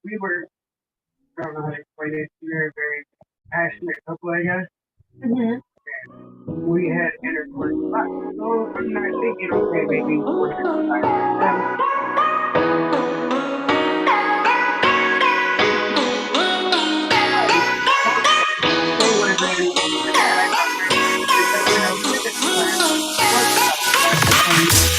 We were, I don't know how to explain it. We were a very passionate couple, I guess. Mm-hmm. We had intercourse a lot. So I'm not thinking, okay, maybe we're going to decide with them. They would have been, again, I thought very much that when I was with it, when I was about to and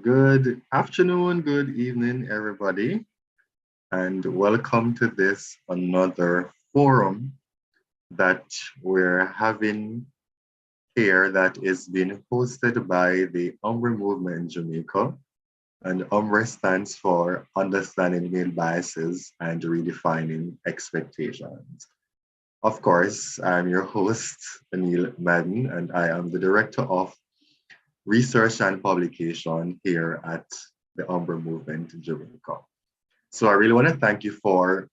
Good afternoon, good evening, everybody, and welcome to this another forum that we're having here that is being hosted by the uMbre movement in Jamaica. And uMbre stands for Understanding Male Biases and Redefining Expectations. Of course, I'm your host, Anil Madden, and I am the Director of Research and Publication here at the uMbre Movement in Jamaica. So I really want to thank you for,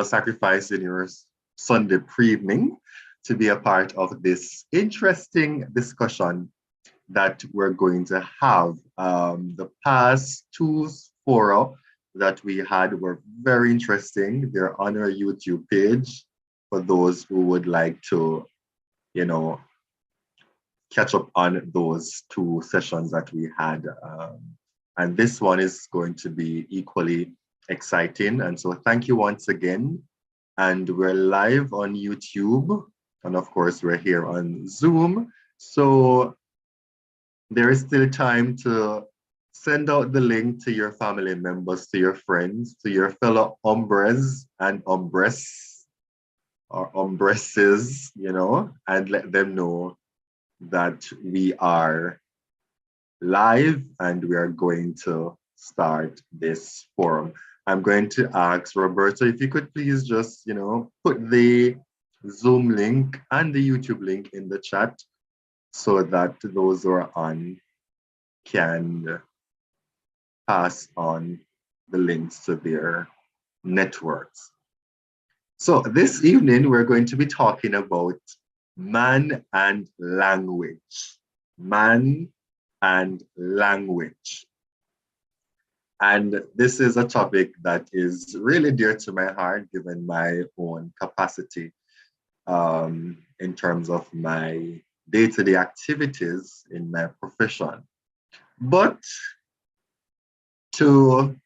sacrificing your Sunday pre-evening to be a part of this interesting discussion that we're going to have. The past two fora that we had were very interesting. They're on our YouTube page for those who would like to, you know, catch up on those two sessions that we had. And this one is going to be equally exciting. And so thank you once again. And we're live on YouTube. And of course, we're here on Zoom. So there is still time to send out the link to your family members, to your friends, to your fellow umbres and umbres or umbresses, and let them know that we are live and we are going to start this forum. I'm going to ask Roberto if you could please just, put the Zoom link and the YouTube link in the chat so that those who are on can pass on the links to their networks. So this evening, we're going to be talking about man and language. Man and language. And this is a topic that is really dear to my heart, given my own capacity in terms of my day-to-day activities in my profession. But to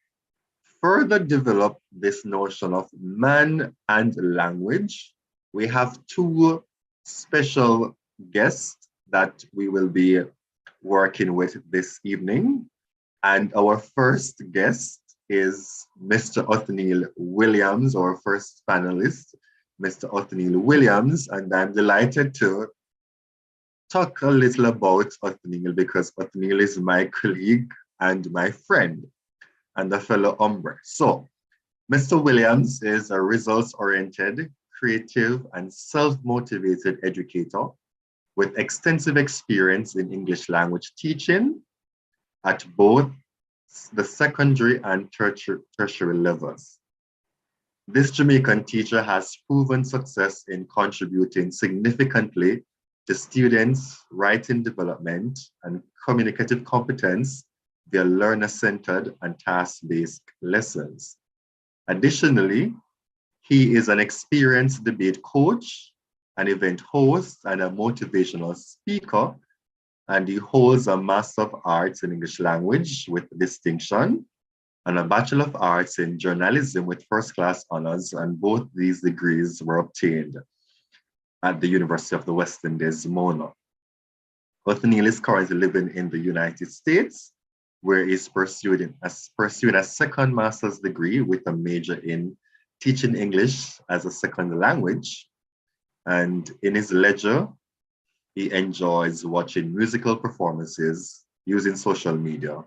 further develop this notion of man and language, we have two special guests that we will be working with this evening. And our first guest is Mr. Othniel Williams, our first panelist, Mr. Othniel Williams. And I'm delighted to talk a little about Othniel because Othniel is my colleague and my friend and a fellow uMbre. So Mr. Williams is a results-oriented, creative, and self-motivated educator with extensive experience in English language teaching at both the secondary and tertiary levels. This Jamaican teacher has proven success in contributing significantly to students' writing development and communicative competence via learner-centered and task-based lessons. Additionally, he is an experienced debate coach, an event host, and a motivational speaker, and he holds a Master of Arts in English Language with distinction and a Bachelor of Arts in Journalism with first-class honors, and both these degrees were obtained at the University of the West Indies, Mona. Othniel is currently living in the United States, where he's pursuing a second master's degree with a major in teaching English as a second language. And in his leisure, he enjoys watching musical performances, using social media,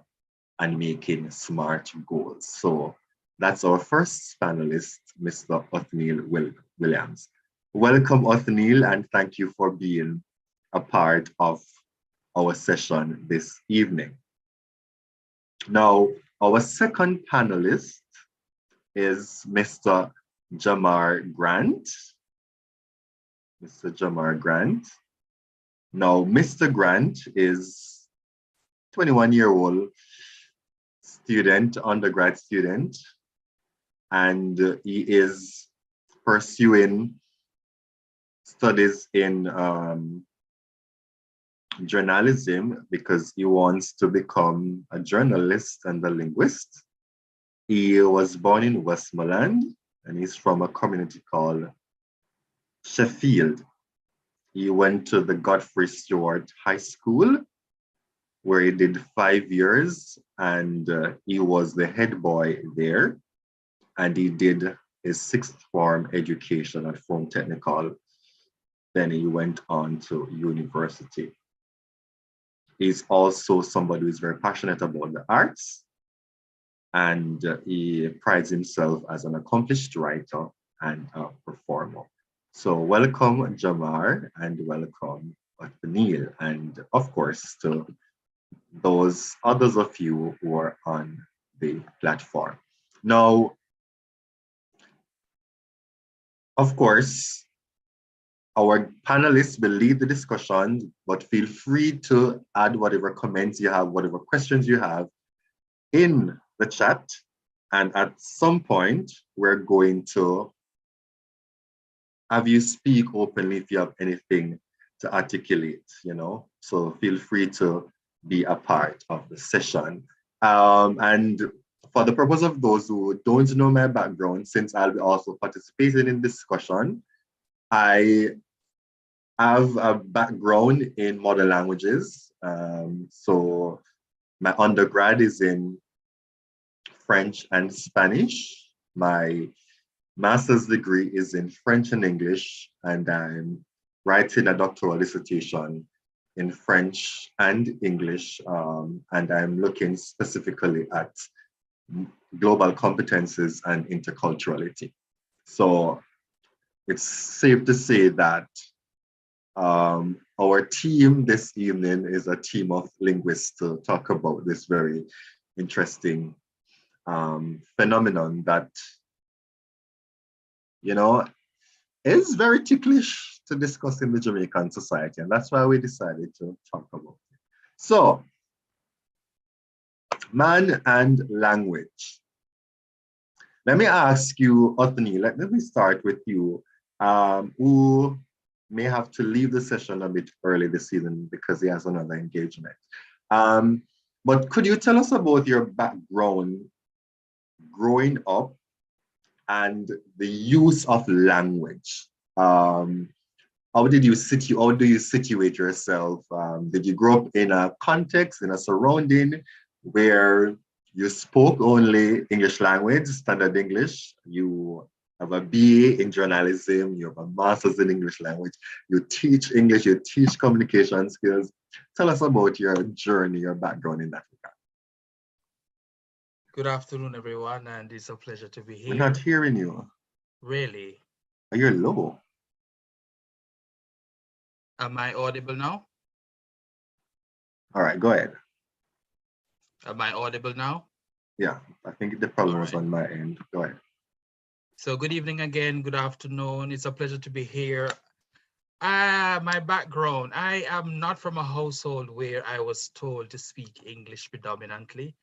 and making smart goals. So that's our first panelist, Mr. Othniel Williams. Welcome, Othniel, and thank you for being a part of our session this evening. Now, our second panelist is Mr. Jamar Grant. Mr. Jamar Grant. Now, Mr. Grant is 21-year-old student, undergrad student, and he is pursuing studies in journalism because he wants to become a journalist and a linguist. He was born in Westmoreland and he's from a community called Sheffield. He went to the Godfrey Stewart High School where he did 5 years and he was the head boy there. And he did his sixth form education at Form Technical. Then he went on to university. He's also somebody who is very passionate about the arts, and he prides himself as an accomplished writer and a performer. So welcome, Jamar, and welcome, Neil, and of course to those others of you who are on the platform. Now, of course, our panelists will lead the discussion, but feel free to add whatever comments you have, whatever questions you have in the chat. And at some point, we're going to have you speak openly if you have anything to articulate, So feel free to be a part of the session. And for the purpose of those who don't know my background, since I'll be also participating in discussion, I have a background in modern languages. So my undergrad is in French and Spanish. My master's degree is in French and English, and I'm writing a doctoral dissertation in French and English, and I'm looking specifically at global competences and interculturality. So it's safe to say that our team this evening is a team of linguists to talk about this very interesting phenomenon that, is very ticklish to discuss in the Jamaican society. And that's why we decided to talk about it. So, man and language. Let me ask you, Othni, let me start with you, who may have to leave the session a bit early this evening because he has another engagement. But could you tell us about your background growing up and the use of language? How do you situate yourself? Did you grow up in a context, in a surrounding where you spoke only English language, standard English? You have a BA in journalism, you have a master's in English language, you teach English, you teach communication skills. Tell us about your journey, your background in that regard. Good afternoon, everyone, and it's a pleasure to be here. We're not hearing you. Really? You're low. Am I audible now? All right, go ahead. Am I audible now? Yeah, I think the problem was on my end. Go ahead. So good evening again, good afternoon. It's a pleasure to be here. My background, I am not from a household where I was told to speak English predominantly.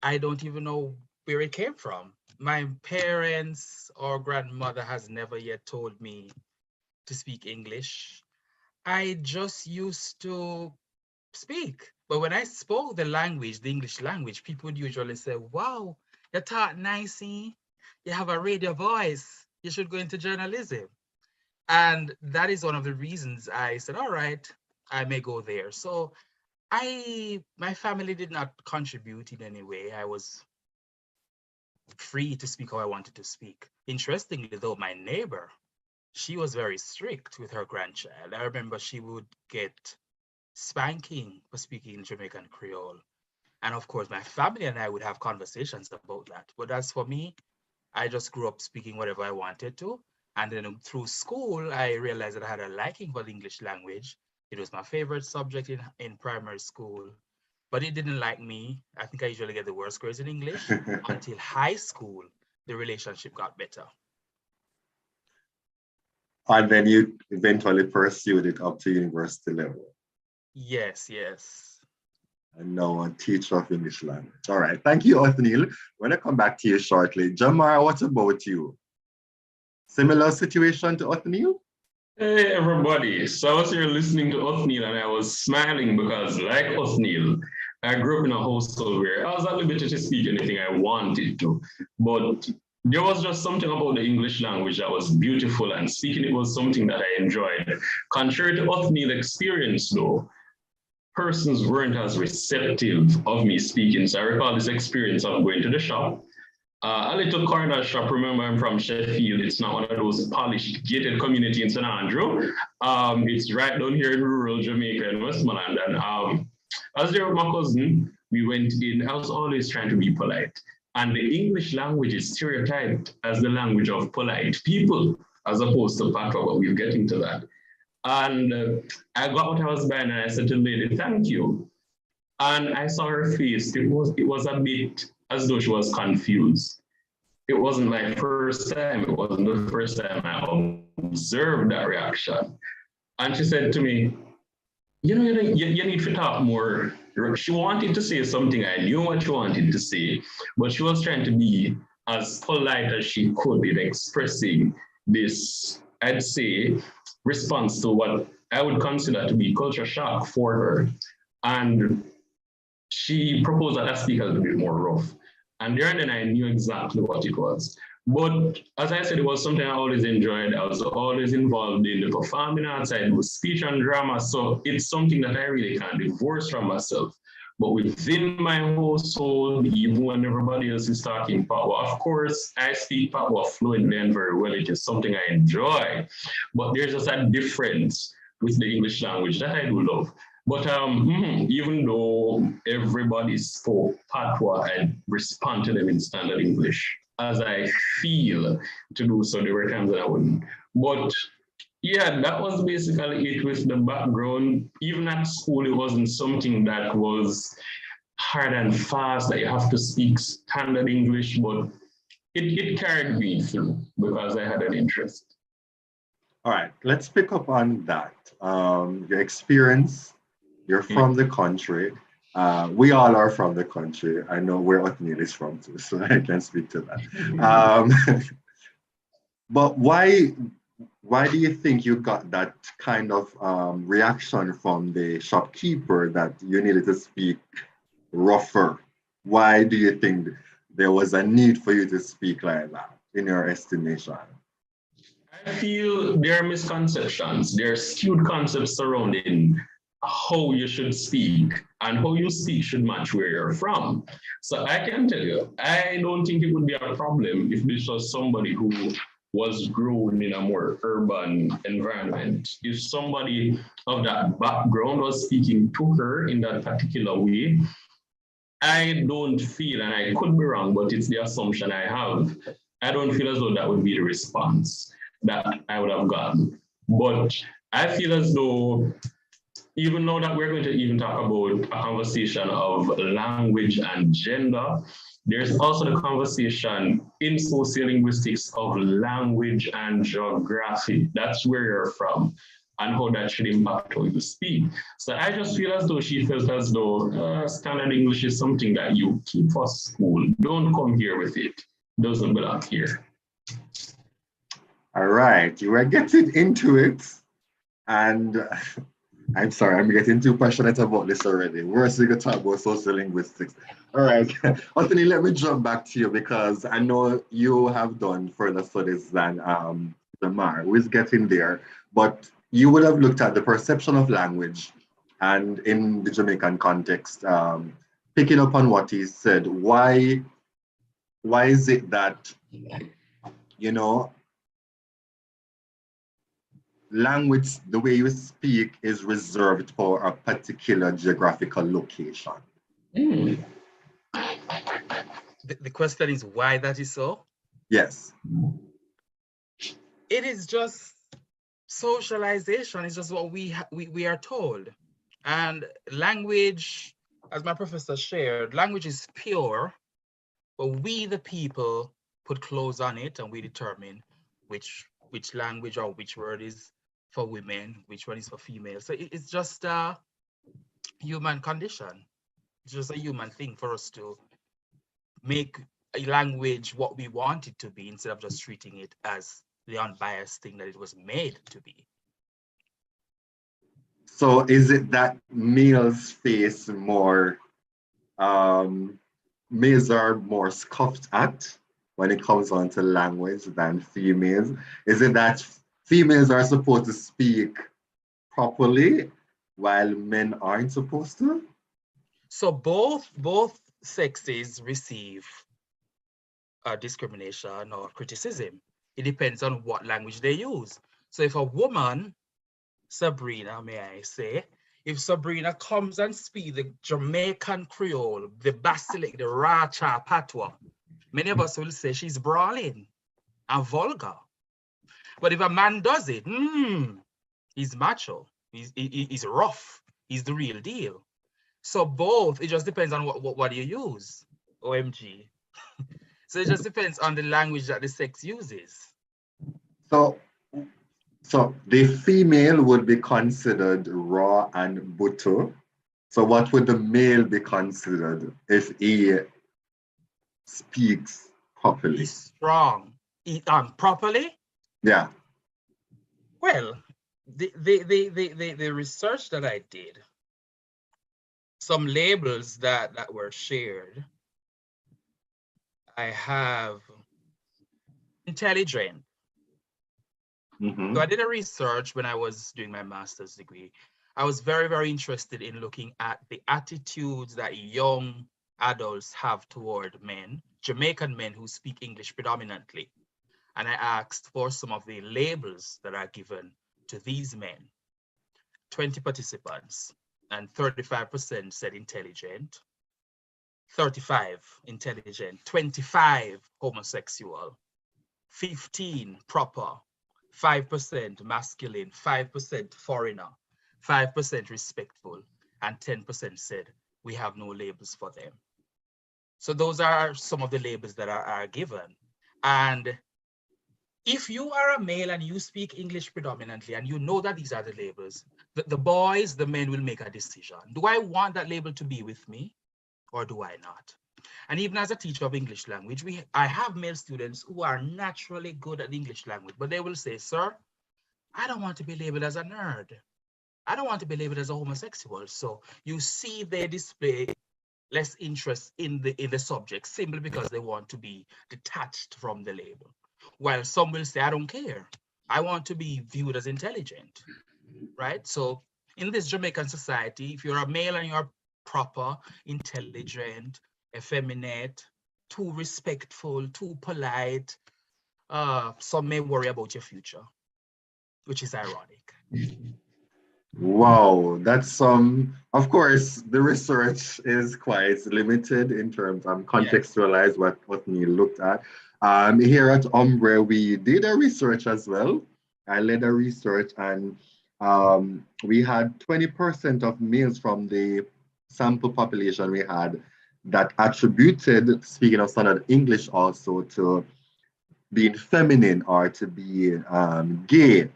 I don't even know where it came from. My parents or grandmother has never yet told me to speak English. I just used to speak. But when I spoke the language, the English language, people would usually say, wow, you talk nicely. You have a radio voice. You should go into journalism. And that is one of the reasons I said, all right, I may go there. So my family did not contribute in any way. I was free to speak how I wanted to speak. Interestingly, though, my neighbor, she was very strict with her grandchild. I remember she would get spanking for speaking in Jamaican Creole. And of course, my family and I would have conversations about that. But as for me, I just grew up speaking whatever I wanted to. And then through school, I realized that I had a liking for the English language. It was my favorite subject in primary school. But it didn't like me. I think I usually get the worst grades in English. Until high school, the relationship got better. And then you eventually pursued it up to university level. Yes, yes. And now a teacher of English language. All right, thank you, Othniel. We're gonna come back to you shortly. Jamar, what about you? Similar situation to Othniel? Hey everybody, so I was here listening to Othniel and I was smiling because like Othniel, I grew up in a household where I was at liberty to speak anything I wanted to, but there was just something about the English language that was beautiful and speaking it was something that I enjoyed. Contrary to Othniel's experience though, persons weren't as receptive of me speaking. So I recall this experience of going to the shop. A little corner shop, remember I'm from Sheffield, it's not one of those polished gated community in St. Andrew. It's right down here in rural Jamaica in Westmoreland. And I was there with my cousin. We went in. I was always trying to be polite. And the English language is stereotyped as the language of polite people, as opposed to patois, but we'll get into that. And I got what I was buying, and I said to the lady, "Thank you." And I saw her face. It was a bit as though she was confused. It wasn't my first time. It wasn't the first time I observed that reaction. And she said to me, you need to talk more. She wanted to say something. I knew what she wanted to say, but she was trying to be as polite as she could in expressing this, I'd say, response to what I would consider to be culture shock for her. And she proposed that I speak a little bit more rough. And there and then I knew exactly what it was. But as I said, it was something I always enjoyed. I was always involved in the performing arts. I do speech and drama. So it's something that I really can't divorce from myself. But within my household, even when everybody else is talking Patois, of course, I speak Patois fluently and very well. It is something I enjoy. But there's just a difference with the English language that I do love. But even though everybody spoke Patois, I respond to them in standard English as I feel to do so. There were times that I wouldn't. But yeah, that was basically it with the background. Even at school, it wasn't something that was hard and fast that you have to speak standard English, but it carried me through because I had an interest. All right, let's pick up on that. Your experience, you're from the country. We all are from the country. I know where Othniel is from too, so I can speak to that. But why do you think you got that kind of reaction from the shopkeeper that you needed to speak rougher? Why do you think there was a need for you to speak like that, in your estimation? I feel there are misconceptions, there are skewed concepts surrounding how you should speak, and how you speak should match where you're from. So I can tell you, I don't think it would be a problem if this was somebody who was grown in a more urban environment. If somebody of that background was speaking to her in that particular way, I don't feel, and I could be wrong, but it's the assumption I have, I don't feel as though that would be the response that I would have gotten. But I feel as though, even now that we're going to even talk about a conversation of language and gender, there's also the conversation in sociolinguistics of language and geography. That's where you're from and how that should impact how you speak. So I just feel as though she felt as though standard English is something that you keep for school. Don't come here with it. Doesn't belong here. All right, you were getting into it, and I'm sorry, I'm getting too passionate about this already. We're still going to talk about sociolinguistics. All right, Anthony, let me jump back to you because I know you have done further studies than U.M.B.R.E, who is getting there, but you would have looked at the perception of language and in the Jamaican context, picking up on what he said, why is it that, language, the way you speak, is reserved for a particular geographical location? Mm. The question is why that is so? Yes. It is just socialization. It's just what we are told. And language, as my professor shared, language is pure, but we, the people, put clothes on it and we determine which language or which word is for women, which one is for females. So it's just a human condition. It's just a human thing for us to make a language what we want it to be instead of just treating it as the unbiased thing that it was made to be. So is it that males face more, males are more scoffed at when it comes on to language than females? Is it that females are supposed to speak properly while men aren't supposed to? So both sexes receive discrimination or criticism. It depends on what language they use. So if a woman, Sabrina, may I say, if Sabrina comes and speaks the Jamaican Creole, the Basilic, the Racha Patois, many of us will say she's brawling and vulgar. But if a man does it, he's macho, he's rough, he's the real deal. So both, it just depends on what you use, OMG. So it just depends on the language that the sex uses. So, so the female would be considered raw and butter. So what would the male be considered if he speaks properly? He's strong. Properly? Yeah. Well, the research that I did, some labels that were shared, I have intelligent. So I did a research when I was doing my master's degree. I was very, very interested in looking at the attitudes that young adults have toward men, Jamaican men who speak English predominantly. And I asked for some of the labels that are given to these men. 20 participants, and 35% said intelligent, 35 intelligent, 25 homosexual, 15 proper, 5% masculine, 5% foreigner, 5% respectful, and 10% said we have no labels for them. So those are some of the labels that are given. And if you are a male and you speak English predominantly and you know that these are the labels, the boys, the men will make a decision. Do I want that label to be with me or do I not? And even as a teacher of English language, I have male students who are naturally good at English language, but they will say, sir, I don't want to be labeled as a nerd. I don't want to be labeled as a homosexual. So you see they display less interest in the subject simply because they want to be detached from the label. While some will say, I don't care. I want to be viewed as intelligent, right? So in this Jamaican society, if you're a male and you're proper, intelligent, effeminate, too respectful, too polite, some may worry about your future, which is ironic. Wow, that's of course, the research is quite limited in terms of contextualize what Neil looked at. Here at uMbre, we did a research as well. I led a research and we had 20% of males from the sample population we had that attributed, speaking of standard English also, to being feminine or to be gay.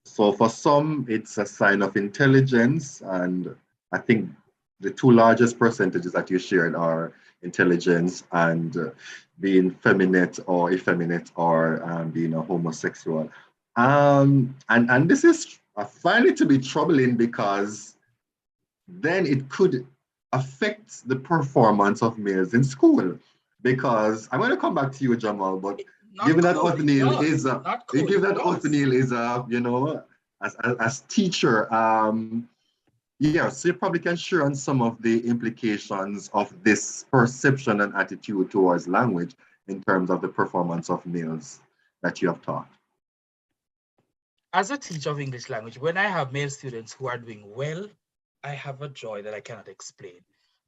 So for some, it's a sign of intelligence, and I think the two largest percentages that you shared are intelligence and being feminine or effeminate or being a homosexual. And this is, I find it to be troubling because then it could affect the performance of males in school. Because I'm going to come back to you, Jamal, but given that Othniel is you know, as teacher, yeah, so you probably can share on some of the implications of this perception and attitude towards language in terms of the performance of males that you have taught. As a teacher of English language, when I have male students who are doing well, I have a joy that I cannot explain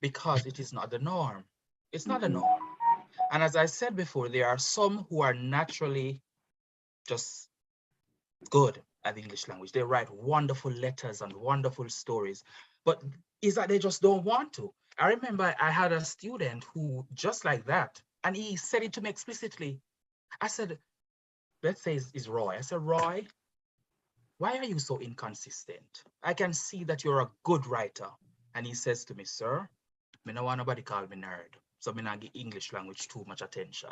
because it is not the norm. It's not the norm. And as I said before, there are some who are naturally just good at English language. They write wonderful letters and wonderful stories, but is that they just don't want to. I remember I had a student who just like that, and he said it to me explicitly. I said, let's say it's Roy. I said, Roy, why are you so inconsistent? I can see that you're a good writer. And he says to me, sir, I don't want nobody call me nerd. So I not give English language too much attention.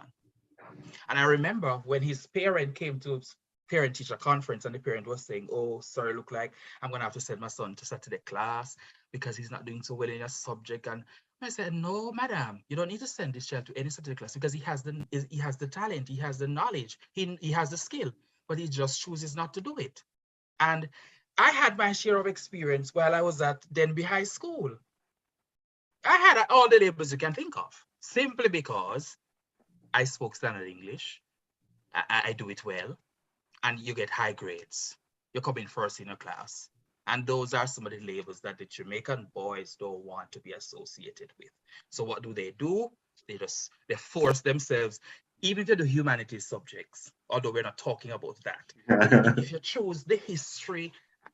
And I remember when his parent came to parent-teacher conference and the parent was saying, oh, sorry, look like I'm going to have to send my son to Saturday class because he's not doing so well in a subject. And I said, no, madam, you don't need to send this child to any Saturday class because he has the talent, he has the knowledge, he has the skill, but he just chooses not to do it. And I had my share of experience while I was at Denby High School. I had all the labels you can think of, simply because I spoke standard English. I do it well, and you get high grades. you come in first in your class. And those are some of the labels that the Jamaican boys don't want to be associated with. So what do? They force themselves, even to the humanities subjects, although we're not talking about that. If you choose the history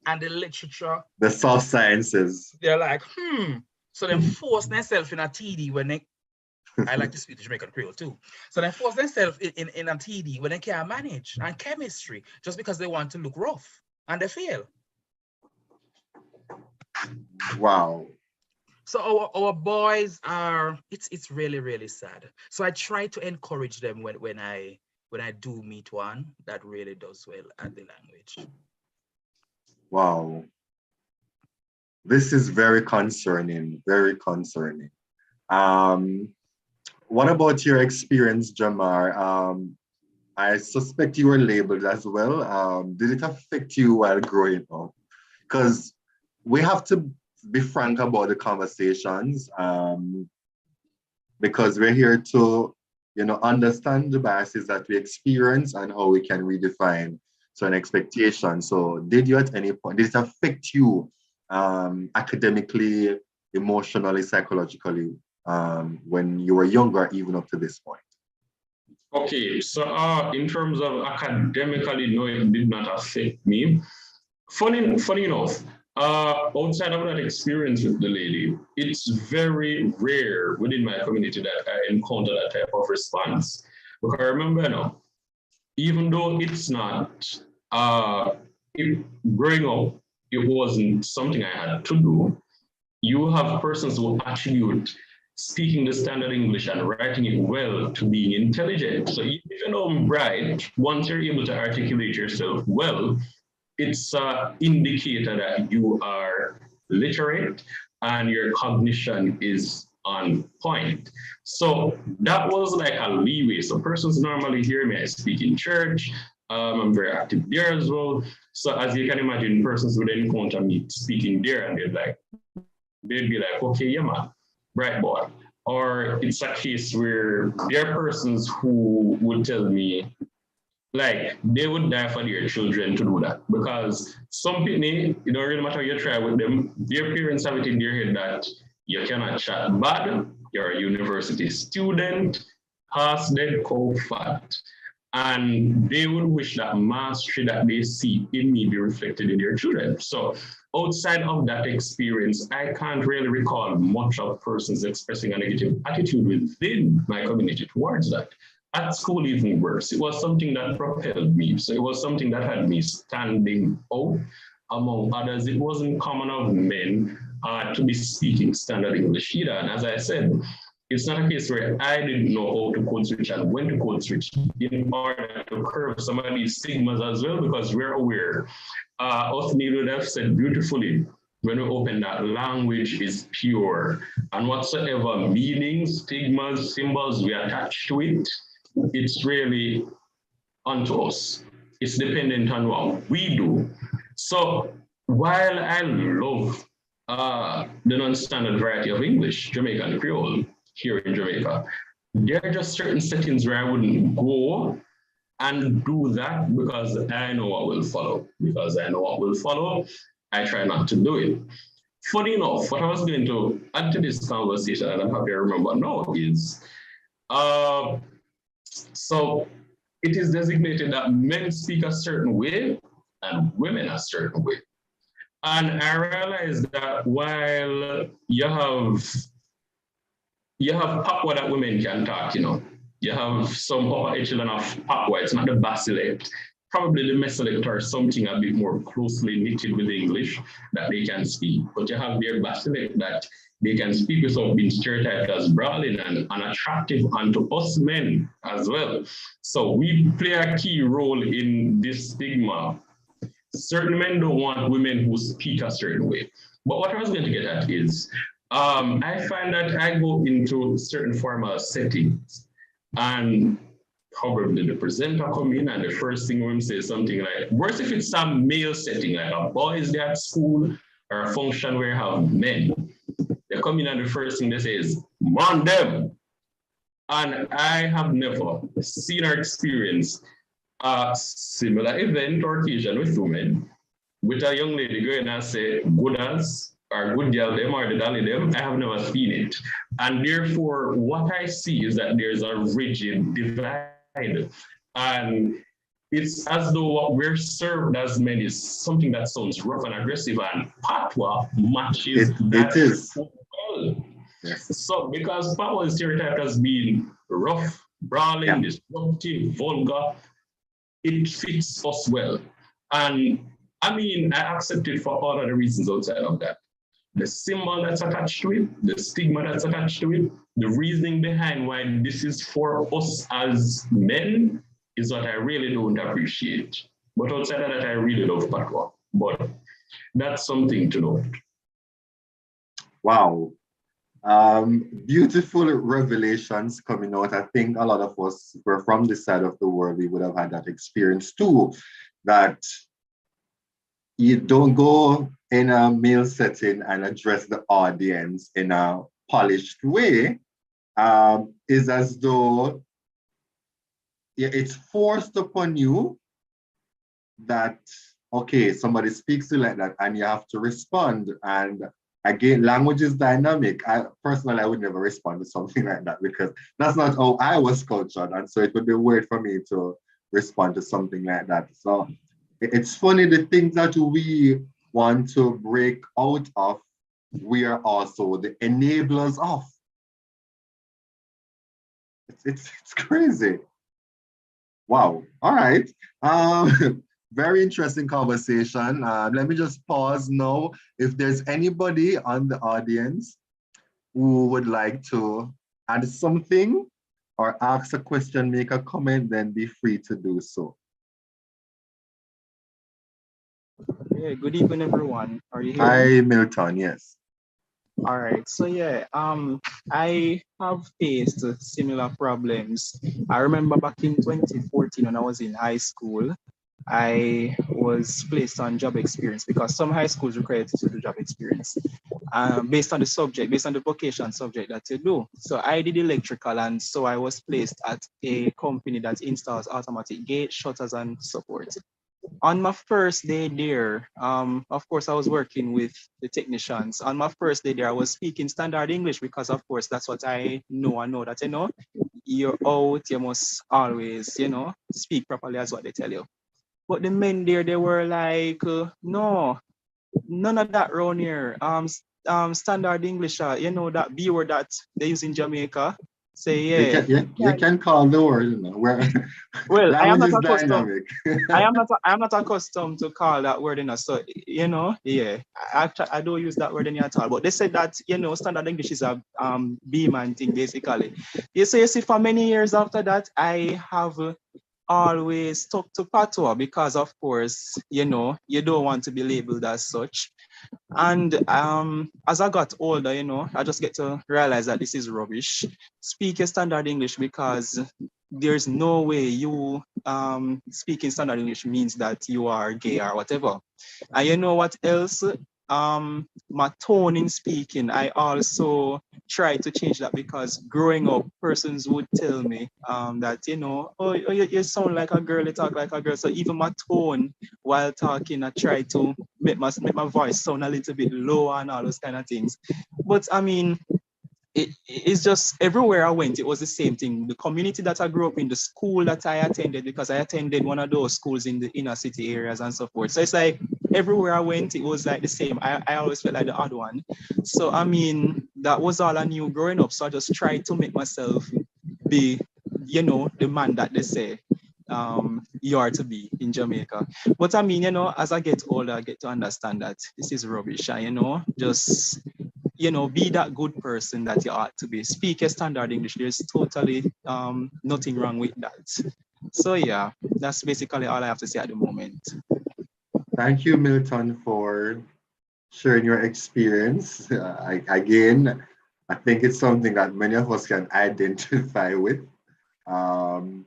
and the literature, The soft sciences. they're like, So they force themselves in a TD when they, I like to speak the Jamaican Creole too. So they force themselves in a TD when they can't manage, and chemistry, just because they want to look rough, and they fail. Wow. So our boys are, it's really, really sad. So I try to encourage them when I do meet one that really does well at the language. Wow. This is very concerning, very concerning. What about your experience, Jamar? I suspect you were labeled as well. Did it affect you while growing up? Because we have to be frank about the conversations, because we're here to, understand the biases that we experience and how we can redefine certain expectations. So did you at any point, did it affect you academically, emotionally, psychologically, when you were younger, even up to this point? Okay, so in terms of academically, no, it did not affect me. Funny enough, outside of that experience with the lady, it's very rare within my community that I encounter that type of response. Because I remember now, even though it's not, growing up, it wasn't something I had to do. You have persons who attribute speaking the standard English and writing it well to being intelligent. So even if you know bright, once you're able to articulate yourself well, it's an indicator that you are literate and your cognition is on point. So that was like a leeway. So persons normally hear me, I speak in church. I'm very active there as well. So as you can imagine, persons would encounter me speaking there and they'd be like, okay, yeah, man, bright boy. Or it's a case where there are persons who would tell me, like, they would die for their children to do that. Because some people, it don't really matter how you try with them, their parents have it in their head that you cannot chat bad, you're a university student, past dead, cold fat. And they would wish that mastery that they see in me be reflected in their children. So outside of that experience, I can't really recall much of persons expressing a negative attitude within my community towards that. At school, even worse. It was something that propelled me. So it was something that had me standing out among others. It wasn't common of men to be speaking standard English either. And as I said, it's not a case where I didn't know how to code switch and when to code switch in order to curb some of these stigmas as well, because we're aware. Othniel would have said beautifully, when we open that, language is pure. And whatsoever meanings, stigmas, symbols we attach to it, it's really unto us. It's dependent on what we do. So while I love the non-standard variety of English, Jamaican Creole, here in Jamaica, there are just certain settings where I wouldn't go and do that because I know what will follow. Because I know what will follow, I try not to do it. Funny enough, what I was going to add to this conversation, and I'm happy I remember now, is so it is designated that men speak a certain way and women a certain way. And I realized that while you have Pakwa that women can talk, you have some upper echelon of Pakwa, it's not the Basilect. Probably the Mesolect or something a bit more closely knitted with English that they can speak. But you have their Basilect that they can speak without being stereotyped as brawling and unattractive unto us men as well. So we play a key role in this stigma. Certain men don't want women who speak a certain way. But what I was going to get at is, I find that I go into certain formal settings and probably the presenter come in and the first thing we say something like, worse if it's some male setting, like a boys' day at school or a function where you have men. They come in and the first thing they say is, man them. And I have never seen or experienced a similar event or occasion with women with a young lady going and say, good as, or good girl them, or the dolly them, I have never seen it. And therefore, what I see is that there's a rigid divide. And it's as though what we're served as men is something that sounds rough and aggressive, and patois matches It that is. well. Yes. So, because patois is stereotyped as being rough, brawling, Yeah. disruptive, vulgar, it fits us well. And I mean, I accept it for all of the reasons outside of that. The symbol that's attached to it, the stigma that's attached to it, the reasoning behind why this is for us as men is what I really don't appreciate. But outside of that, I really love patois. But that's something to note. Wow. Beautiful revelations coming out. I think a lot of us were from this side of the world. We would have had that experience too, that you don't go in a male setting and address the audience in a polished way. Is as though it's forced upon you that, okay, somebody speaks to you like that and you have to respond. And again, language is dynamic. I personally, I would never respond to something like that because that's not how I was cultured. And so it would be weird for me to respond to something like that. So it's funny, the things that we want to break out of, we are also the enablers of. It's crazy. Wow. All right. Very interesting conversation. Let me just pause now. If there's anybody on the audience who would like to add something or ask a question, make a comment, then be free to do so. Yeah, good evening, everyone. Are you Hi, hearing me? Milton. Yes. All right. So yeah, I have faced similar problems. I remember back in 2014 when I was in high school, I was placed on job experience because some high schools require you to do job experience based on the subject, based on the vocation subject that you do. So I did electrical, and so I was placed at a company that installs automatic gate, shutters, and support. On my first day there, of course, I was working with the technicians. On my first day there, I was speaking standard English because, of course, that's what I know. I know that, you're out, you must always, speak properly as what they tell you. But the men there, they were like, no, none of that around here. Standard English, that B word that they use in Jamaica. Say, yeah. You can call the word, where Well, language is dynamic. I am not accustomed to call that word, so yeah, I don't use that word any at all. But they said that standard English is a B-man thing basically. You see, for many years after that, I have always stuck to patois because, of course, you don't want to be labeled as such. And as I got older, I just get to realize that this is rubbish. Speak a standard English because there's no way you speaking standard English means that you are gay or whatever. And you know what else? My tone in speaking, I also try to change that because growing up, persons would tell me that, oh, you sound like a girl, you talk like a girl. So even my tone while talking, I try to make my voice sound a little bit lower and all those kind of things. But I mean, it's just everywhere I went, it was the same thing. The community that I grew up in, the school that I attended, because I attended one of those schools in the inner city areas and so forth. So it's like everywhere I went, it was like the same. I always felt like the odd one. So I mean, that was all I knew growing up. So I just tried to make myself be, the man that they say you are to be in Jamaica. But I mean, as I get older, I get to understand that this is rubbish. And, just be that good person that you ought to be. Speak a standard English. There's totally nothing wrong with that. So yeah, that's basically all I have to say at the moment. Thank you, Milton, for sharing your experience. Again, I think it's something that many of us can identify with. I'm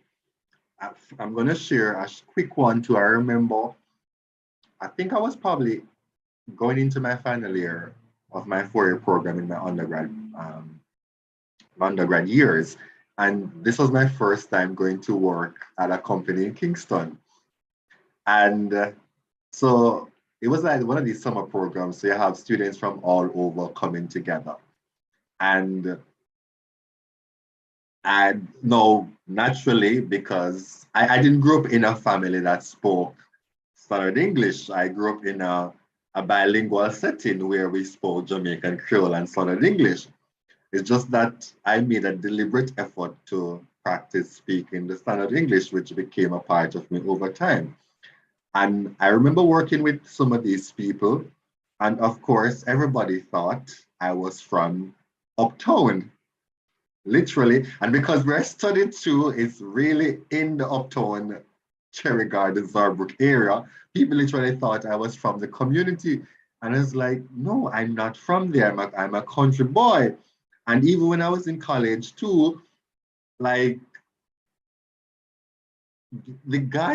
going to share a quick one too. I remember, I think I was probably going into my final year of my four-year program in my undergrad years. And this was my first time going to work at a company in Kingston. And so it was like one of these summer programs. So you have students from all over coming together. And I know naturally because I didn't grow up in a family that spoke standard English. I grew up in a bilingual setting where we spoke Jamaican Creole and standard English. It's just that I made a deliberate effort to practice speaking the standard English, which became a part of me over time. And I remember working with some of these people, and of course, everybody thought I was from uptown, literally. And because where I studied too is really in the uptown Cherry Garden, Zarbrook area, people literally thought I was from the community. And I was like, no, I'm not from there. I'm a country boy. And even when I was in college too, like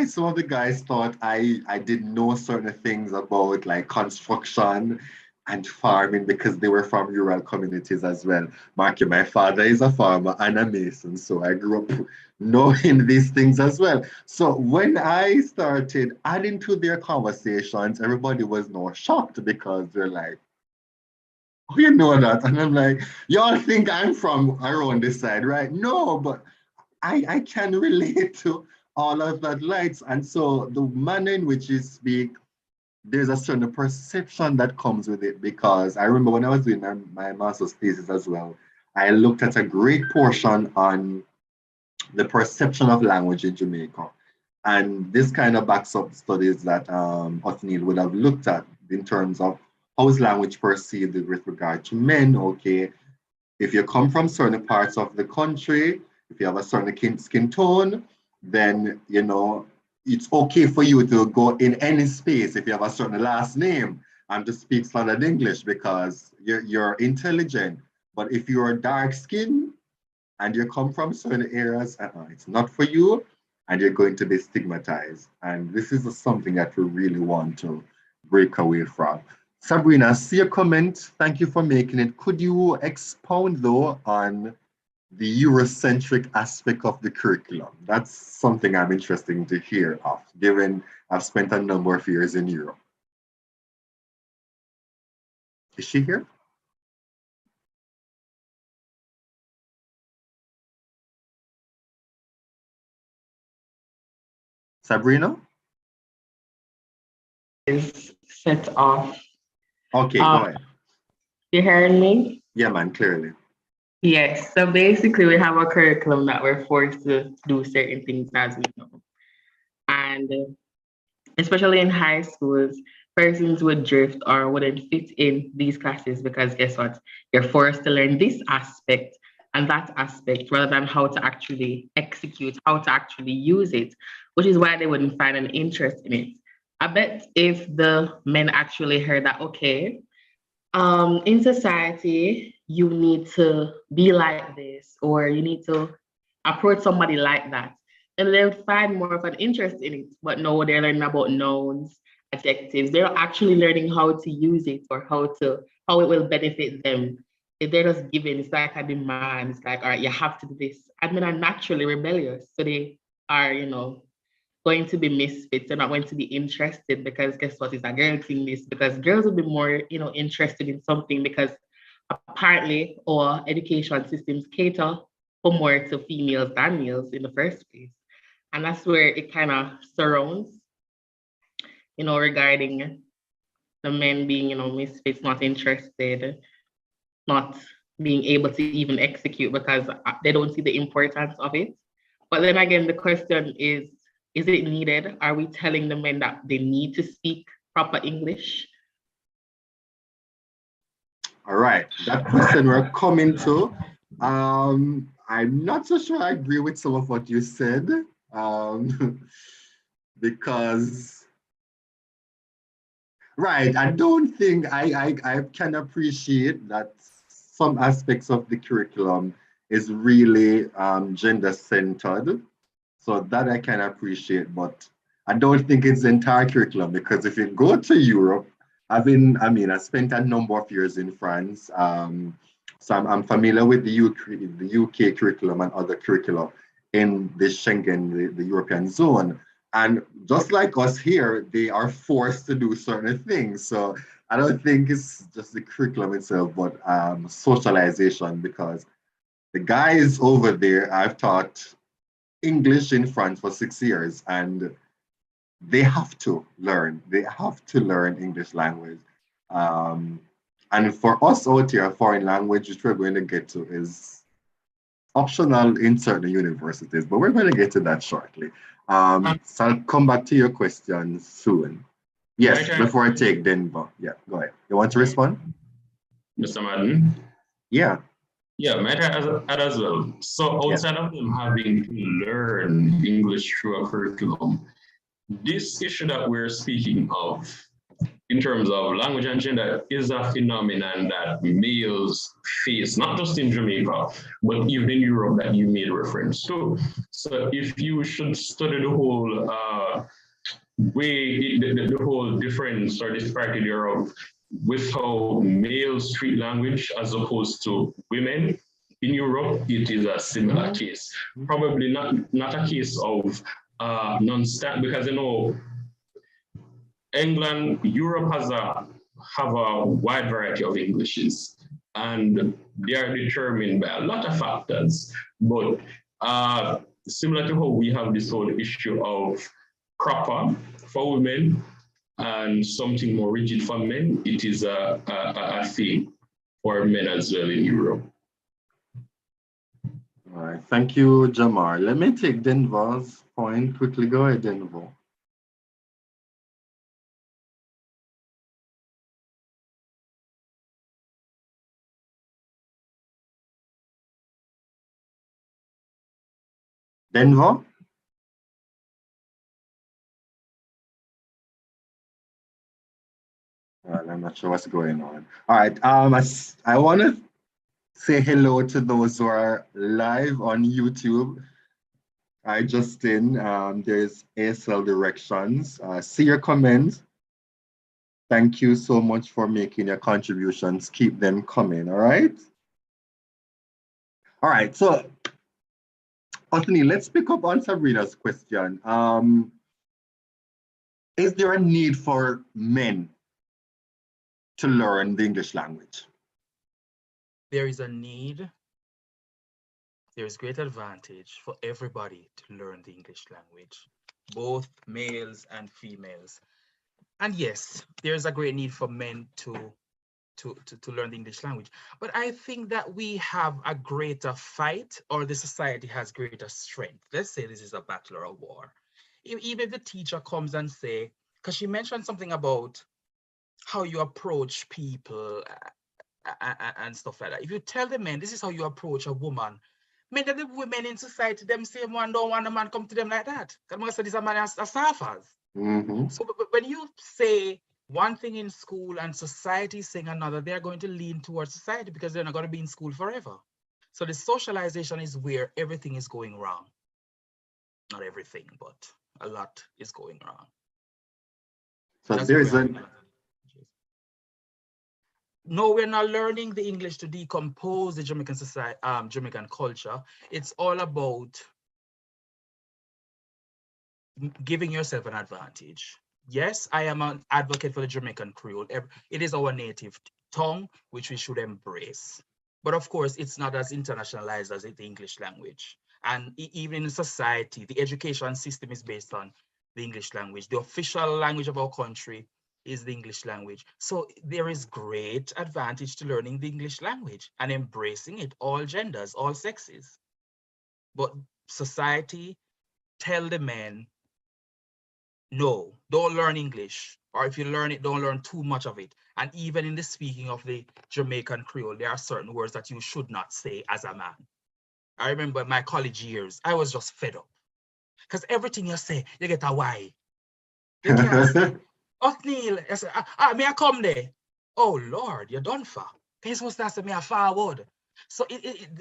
some of the guys thought I didn't know certain things about like construction and farming because they were from rural communities as well. Marky, my father is a farmer and a mason, so I grew up knowing these things as well. So when I started adding to their conversations, everybody was now shocked because they're like, oh, you know that? And I'm like, y'all think I'm from around this side, right? No, but I can relate to all of that lights. And so the manner in which you speak, there's a certain perception that comes with it because I remember when I was doing my master's thesis as well, I looked at a great portion on the perception of language in Jamaica. And this kind of backs up studies that Othniel would have looked at in terms of how is language perceived with regard to men, okay? If you come from certain parts of the country, if you have a certain skin tone, then you know it's okay for you to go in any space if you have a certain last name and to speak standard English because you're intelligent. But if you're dark skinned and you come from certain areas, it's not for you, and you're going to be stigmatized. And this is something that we really want to break away from. Sabrina, I see a comment. Thank you for making it. Could you expound though on the Eurocentric aspect of the curriculum? That's something I'm interested to hear of, given I've spent a number of years in Europe. Is she here? Sabrina? Is set off. Okay, go ahead. You hearing me? Yeah, man, clearly. Yes. So basically, we have a curriculum that we're forced to do certain things as we know. And especially in high schools, persons would drift or wouldn't fit in these classes because guess what? You're forced to learn this aspect and that aspect rather than how to actually execute, how to actually use it, which is why they wouldn't find an interest in it. I bet if the men actually heard that, okay, in society, you need to be like this, or you need to approach somebody like that, and they would find more of an interest in it. But no, they're learning about nouns, adjectives. They're actually learning how to use it or how it will benefit them. If they're just given, it's like a demand. It's like, all right, you have to do this. I mean, are naturally rebellious, so they are, going to be misfits. They're not going to be interested because guess what? It's a girl thing. This because girls will be more, interested in something because apparently our education systems cater for more to females than males in the first place. And that's where it kind of surrounds, regarding the men being, misfits, not interested, not being able to even execute because they don't see the importance of it. But then again, the question is it needed? Are we telling the men that they need to speak proper English? All right, that question we're coming to. I'm not so sure I agree with some of what you said, because, right, I don't think I can appreciate that some aspects of the curriculum is really gender-centered. So that I can appreciate, but I don't think it's the entire curriculum because if you go to Europe, I spent a number of years in France. So I'm familiar with the UK curriculum and other curricula in the Schengen, the European zone. And just like us here, they are forced to do certain things. So I don't think it's just the curriculum itself, but socialization, because the guys over there, I've taught English in France for 6 years, and they have to learn. They have to learn English language. Um, and for us out here, foreign language, which we're going to get to, is optional in certain universities, but we're going to get to that shortly. So I'll come back to your question soon. Yes, Might I, before I take Denver. Yeah, go ahead. You want to respond? Mr. Madden? Yeah, Yeah, might I add as well? So yeah. outside of them having to learn English through a curriculum, this issue that we're speaking of in terms of language and gender is a phenomenon that males face, not just in Jamaica, but even in Europe that you made reference to. So if you should study the whole the whole difference or disparity thereof with how males treat language as opposed to women in Europe, it is a similar case. Probably not a case of non-stat, because England, Europe have a wide variety of Englishes, and they are determined by a lot of factors. But similar to how we have this whole issue of proper for women and something more rigid for men, it is a thing for men as well in Europe. All right. Thank you, Jamar. Let me take Denver's point quickly. Go ahead, Denver. Denver? Well, I'm not sure what's going on. All right. I want to say hello to those who are live on YouTube. Hi, Justin. There's ASL Directions. See your comments. Thank you so much for making your contributions. Keep them coming, all right? All right, so Anthony, let's pick up on Sabrina's question. Is there a need for men to learn the English language? There is a need, there is great advantage for everybody to learn the English language, both males and females. And yes, there's a great need for men to learn the English language. But I think that we have a greater fight, or the society has greater strength. Let's say this is a battle or a war. Even if the teacher comes and say, because she mentioned something about how you approach people and stuff like that. If you tell the men, this is how you approach a woman, many of the women in society, them same one don't want a man come to them like that. Because this a man as suffers. So when you say one thing in school and society saying another, they're going to lean towards society because they're not going to be in school forever. So the socialization is where everything is going wrong. Not everything, but a lot is going wrong. So That's there's where an no, we're not learning the English to decompose the Jamaican society, Jamaican culture. It's all about giving yourself an advantage. Yes, I am an advocate for the Jamaican Creole. It is our native tongue, which we should embrace. But of course, it's not as internationalized as the English language. And even in society, the education system is based on the English language. The official language of our country is the English language. So there is great advantage to learning the English language and embracing it, all genders, all sexes. But society tell the men, no, don't learn English. Or if you learn it, don't learn too much of it. And even in the speaking of the Jamaican Creole, there are certain words that you should not say as a man. I remember my college years, I was just fed up. Because everything you say, you get a why. You can't say, Othniel, I say, may I come there? Oh Lord, you're done for. You're supposed to say me a forward. So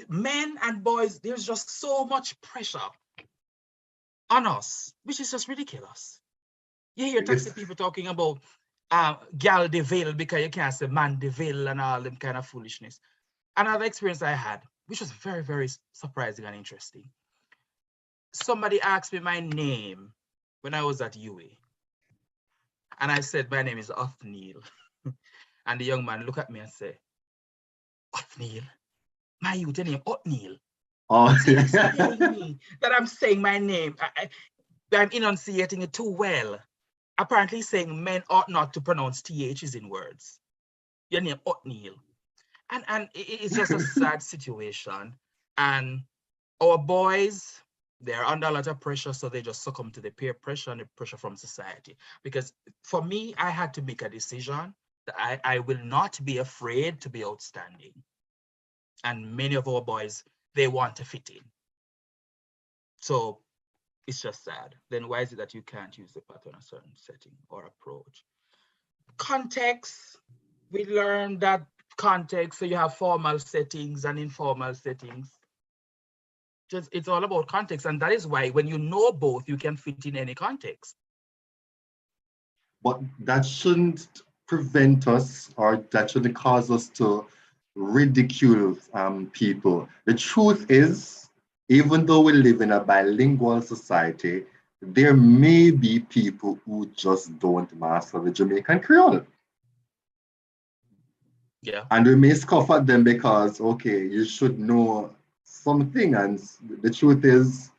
men and boys, there's just so much pressure on us, which is just ridiculous. You hear taxi people talking about gal de veil because you can't say man de veil and all them kind of foolishness. Another experience I had, which was very, very surprising and interesting. Somebody asked me my name when I was at UA. And I said, my name is Othniel. And the young man looked at me and said, Othniel? My youth, your name Othniel. Oh, So he's telling me that I'm saying my name. I'm enunciating it too well. Apparently saying men ought not to pronounce THs in words. Your name Othniel. And it's just a sad situation. And our boys, they're under a lot of pressure, so they just succumb to the peer pressure and the pressure from society. Because for me, I had to make a decision that I will not be afraid to be outstanding. And many of our boys, they want to fit in. So it's just sad. Then why is it that you can't use the pattern in a certain setting or approach? Context, we learned that context, so you have formal settings and informal settings. Just it's all about context, and that is why when you know both, you can fit in any context. but that shouldn't prevent us, or that shouldn't cause us to ridicule people. The truth is, even though we live in a bilingual society, there may be people who just don't master the Jamaican Creole. Yeah. And we may scoff at them because, okay, you should know something. And the truth is,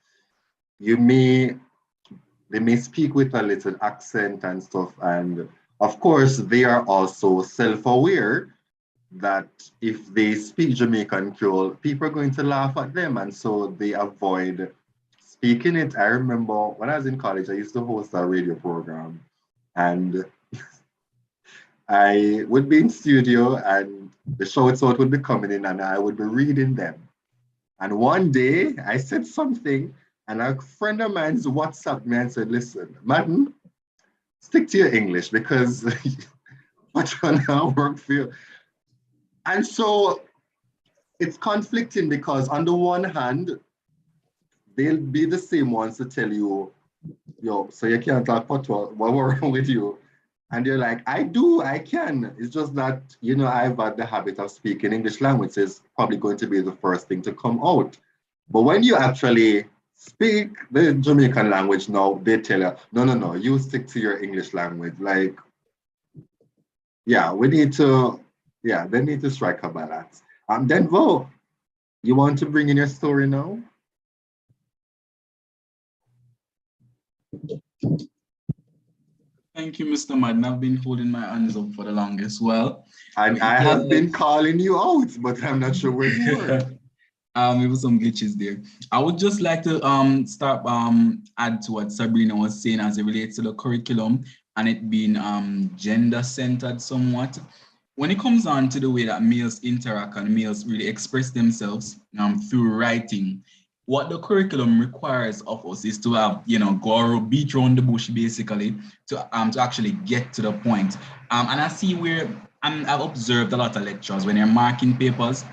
they may speak with a little accent and stuff. And of course, they are also self-aware that if they speak Jamaican Creole, people are going to laugh at them. And so they avoid speaking it. I remember when I was in college, I used to host a radio program. And I would be in studio and the shouts out would be coming in and I would be reading them. And one day I said something and a friend of mine's WhatsApped me and said, listen, Madden, stick to your English because what's gonna work for you? And so it's conflicting because on the one hand, they'll be the same ones to tell you, yo, so you can't talk patois, what's wrong with you? And you're like, I can. It's just that, I've had the habit of speaking English language, so it's probably going to be the first thing to come out. But when you actually speak the Jamaican language now, they tell you, no, you stick to your English language. Like, yeah, they need to strike a balance. Denvo, you want to bring in your story now? Thank you, Mr. Madden. I've been holding my hands up for the longest. Well, And I have been calling you out, but I'm not sure where you were. There was some glitches there. I would just like to start add to what Sabrina was saying as it relates to the curriculum and it being gender-centered somewhat. When it comes on to the way that males interact and males really express themselves through writing, what the curriculum requires of us is to have, beat around the bush basically to actually get to the point. And I see where I've observed a lot of lecturers when they're marking papers.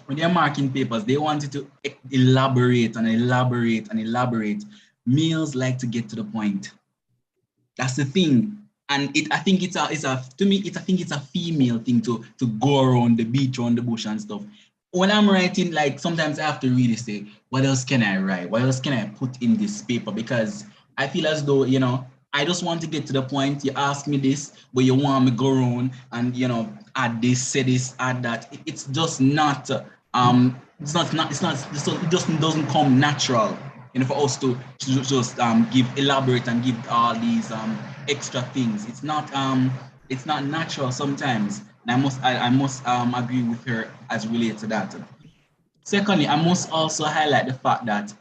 When they're marking papers, they wanted to elaborate and elaborate and elaborate. Males like to get to the point. That's the thing. And I think it's a female thing to go around the beach, around the bush and stuff. When I'm writing, like sometimes I have to really say, what else can I write? What else can I put in this paper? Because I feel as though, I just want to get to the point. You ask me this, but you want me to go around and, add this, say this, add that. It's just not, it just doesn't come natural. For us to just give elaborate and give all these extra things. It's not natural sometimes. And I must agree with her as related to that. Secondly, I must also highlight the fact that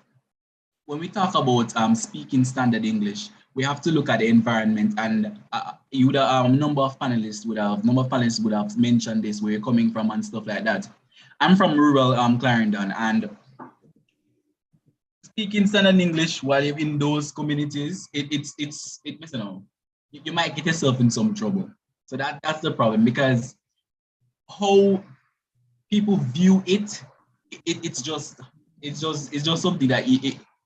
when we talk about speaking standard English, we have to look at the environment, and you would number of panelists would have mentioned this, where you're coming from and stuff like that. I'm from rural Clarendon, and speaking standard English while you're in those communities, you might get yourself in some trouble. So that's the problem, because how people view it's just something that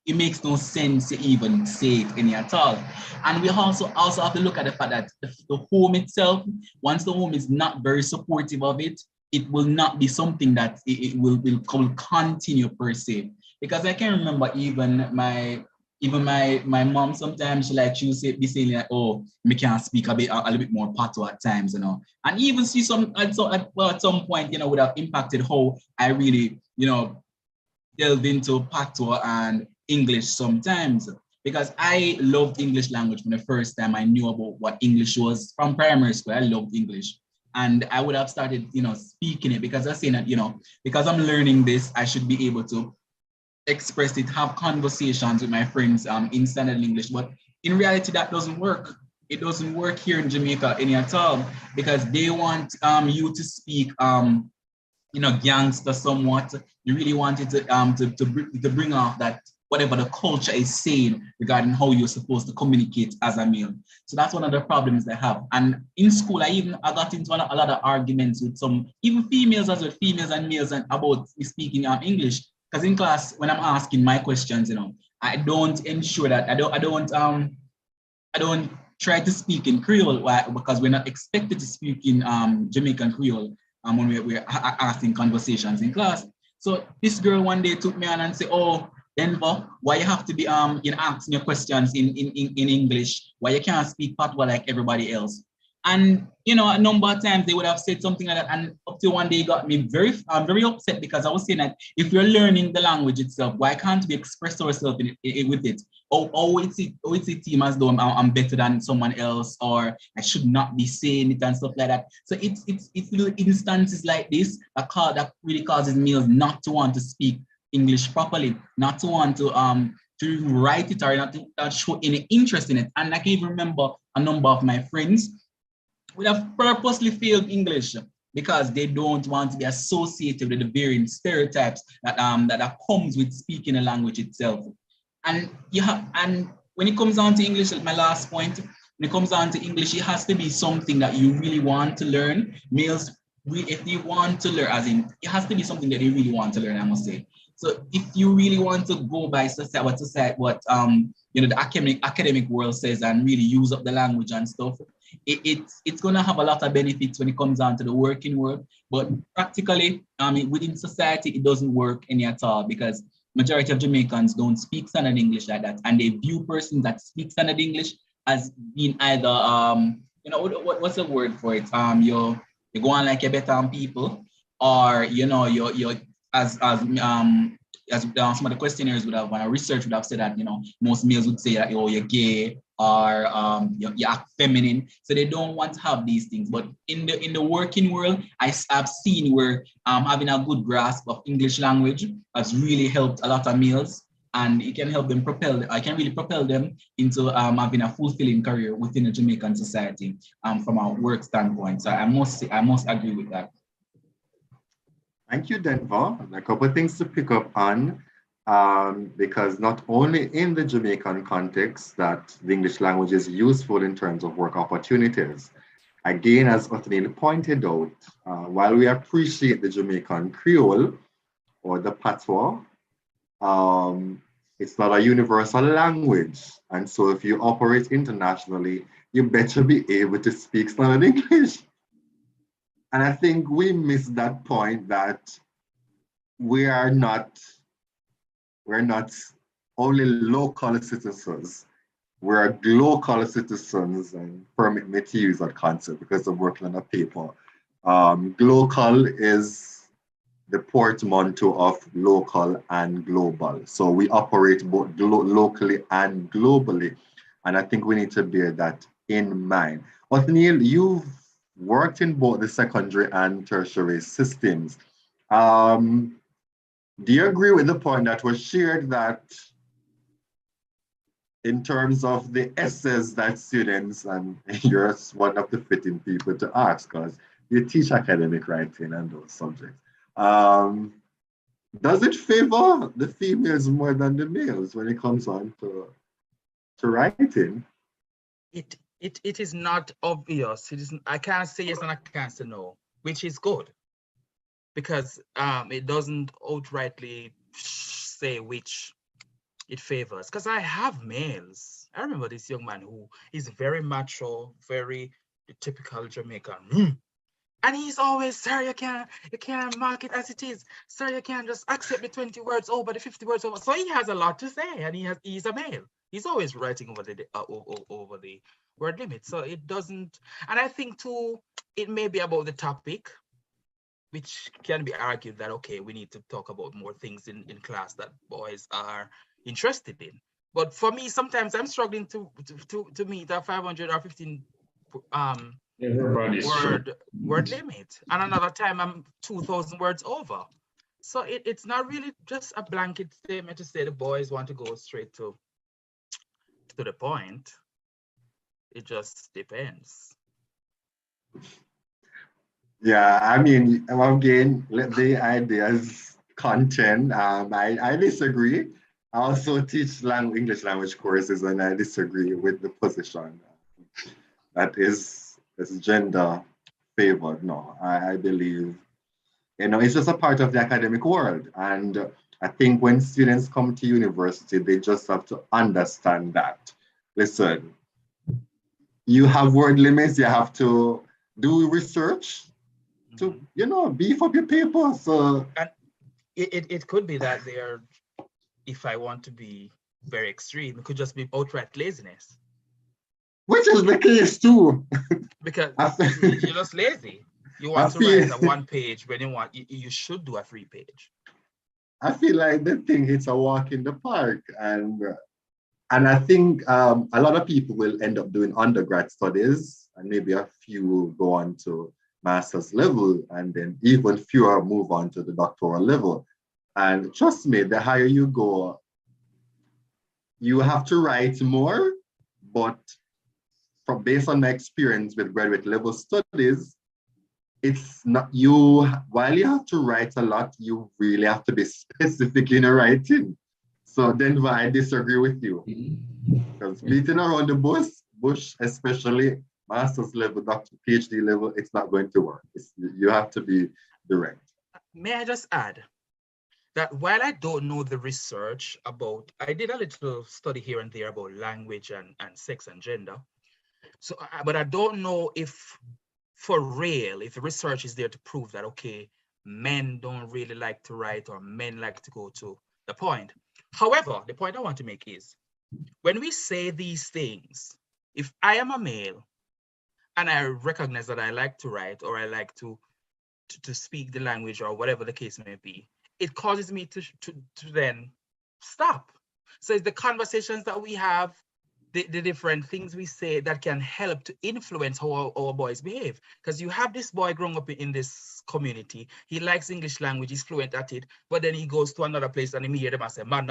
it makes no sense to even say it any at all. And we also have to look at the fact that the home itself, once the home is not very supportive of it, it will not be something that it will continue per se. Because I can remember even my even my mom sometimes she will say be saying like, oh, me can't speak a little bit more patois at times, you know. And even see some at some point, you know, would have impacted how I really, you know, delved into patois and English sometimes. Because I loved English language from the first time I knew about what English was from primary school. I loved English. And I would have started, you know, speaking it because I was saying that, you know, because I'm learning this, I should be able to express it, have conversations with my friends in standard English. But in reality, that doesn't work. It doesn't work here in Jamaica any at all because they want you to speak you know, gangster somewhat. You really wanted to bring off that whatever the culture is saying regarding how you're supposed to communicate as a male. So that's one of the problems they have. And in school, I got into a lot of arguments with some even females as well, females and males, and about speaking English. Because in class, when I'm asking my questions, you know, I don't ensure that I don't try to speak in Creole. Why? Because we're not expected to speak in Jamaican Creole when we're asking conversations in class. So this girl one day took me on and said, oh, Denver, why you have to be asking your questions in English? Why you can't speak patois like everybody else? And you know, a number of times they would have said something like that, and up to one day it got me very upset because I was saying that if you're learning the language itself, why can't we express ourselves with it? It's a team as though I'm better than someone else, or I should not be saying it and stuff like that. So it's little instances like this that really causes males not to want to speak English properly, not to want to write it or not to show any interest in it. And I can even remember a number of my friends would have purposely failed English because they don't want to be associated with the varying stereotypes that comes with speaking a language itself. And and when it comes down to English, my last point, when it comes down to English, it has to be something that you really want to learn. Males, if they want to learn, as in, it has to be something that they really want to learn, I must say. So if you really want to go by what you know, the academic world says and really use up the language and stuff, it's going to have a lot of benefits when it comes down to the working world. But practically, within society, it doesn't work any at all because majority of Jamaicans don't speak standard English like that, and they view persons that speak standard English as being either you know, what's the word for it? You go on like you're better than people, or you know, you're as some of the questionnaires would have, research would have said that, you know, most males would say that, oh, you're gay or you act feminine. So they don't want to have these things. But in the working world, I've seen where having a good grasp of English language has really helped a lot of males, and it can help them I can really propel them into having a fulfilling career within the Jamaican society from a work standpoint. So I must agree with that. Thank you, Denver. A couple of things to pick up on, because not only in the Jamaican context that the English language is useful in terms of work opportunities. Again, as Othniel pointed out, while we appreciate the Jamaican Creole or the patois, it's not a universal language. And so if you operate internationally, you better be able to speak standard English. And I think we missed that point that we're not only local citizens, we're global citizens, and permit me to use that concept because I'm working on a paper. Global is the portmanteau of local and global. So we operate both locally and globally. And I think we need to bear that in mind. Othniel, you've worked in both the secondary and tertiary systems. Do you agree with the point that was shared that in terms of the essays that students, and you're one of the fitting people to ask because you teach academic writing and those subjects. Does it favor the females more than the males when it comes on to writing? It is not obvious. It is. I can't say yes and I can't say no, which is good, because it doesn't outrightly say which it favors. Because I have males. I remember this young man who is very macho, very typical Jamaican. And he's always, sir, you can't mark it as it is. Sir, you can't just accept the 20 words over, the 50 words over. So he has a lot to say, and he's a male. He's always writing over the word limit. So it doesn't, and I think too, it may be about the topic, which can be argued that, okay, we need to talk about more things in class that boys are interested in. But for me, sometimes I'm struggling to meet a 500 or 15 Everybody's word limit, and another time I'm 2,000 words over. So it's not really just a blanket statement to say the boys want to go straight to the point. It just depends. Yeah, I mean, again, let the ideas content. I disagree. I also teach English language courses, and I disagree with the position that is gender favored. No, I believe, it's just a part of the academic world. And I think when students come to university, they just have to understand that. Listen, you have word limits, you have to do research to, beef up your paper. So and it could be that they're, if I want to be very extreme, it could just be outright laziness. Which is the case too. Because you're just lazy. You want to write a 1 page when you should do a 3 page. I feel like they think it's a walk in the park. And I think a lot of people will end up doing undergrad studies, and maybe a few go on to master's level, and then even fewer move on to the doctoral level. And trust me, the higher you go, you have to write more, but based on my experience with graduate level studies, it's not while you have to write a lot, you really have to be specific in your writing. So Denver, I disagree with you. Because beating around the bush, especially master's level, doctor, PhD level, it's not going to work. You have to be direct. May I just add that while I don't know the research about, I did a little study here and there about language and sex and gender. So, but I don't know if for real, if the research is there to prove that, okay, men don't really like to write or men like to go to the point. However, the point I want to make is, when we say these things, if I am a male and I recognize that I like to write or I like to speak the language or whatever the case may be, it causes me to then stop. So it's the conversations that we have, the different things we say that can help to influence how our boys behave. Because you have this boy growing up in this community, he likes English language, he's fluent at it, but then he goes to another place and he hear them and say, man,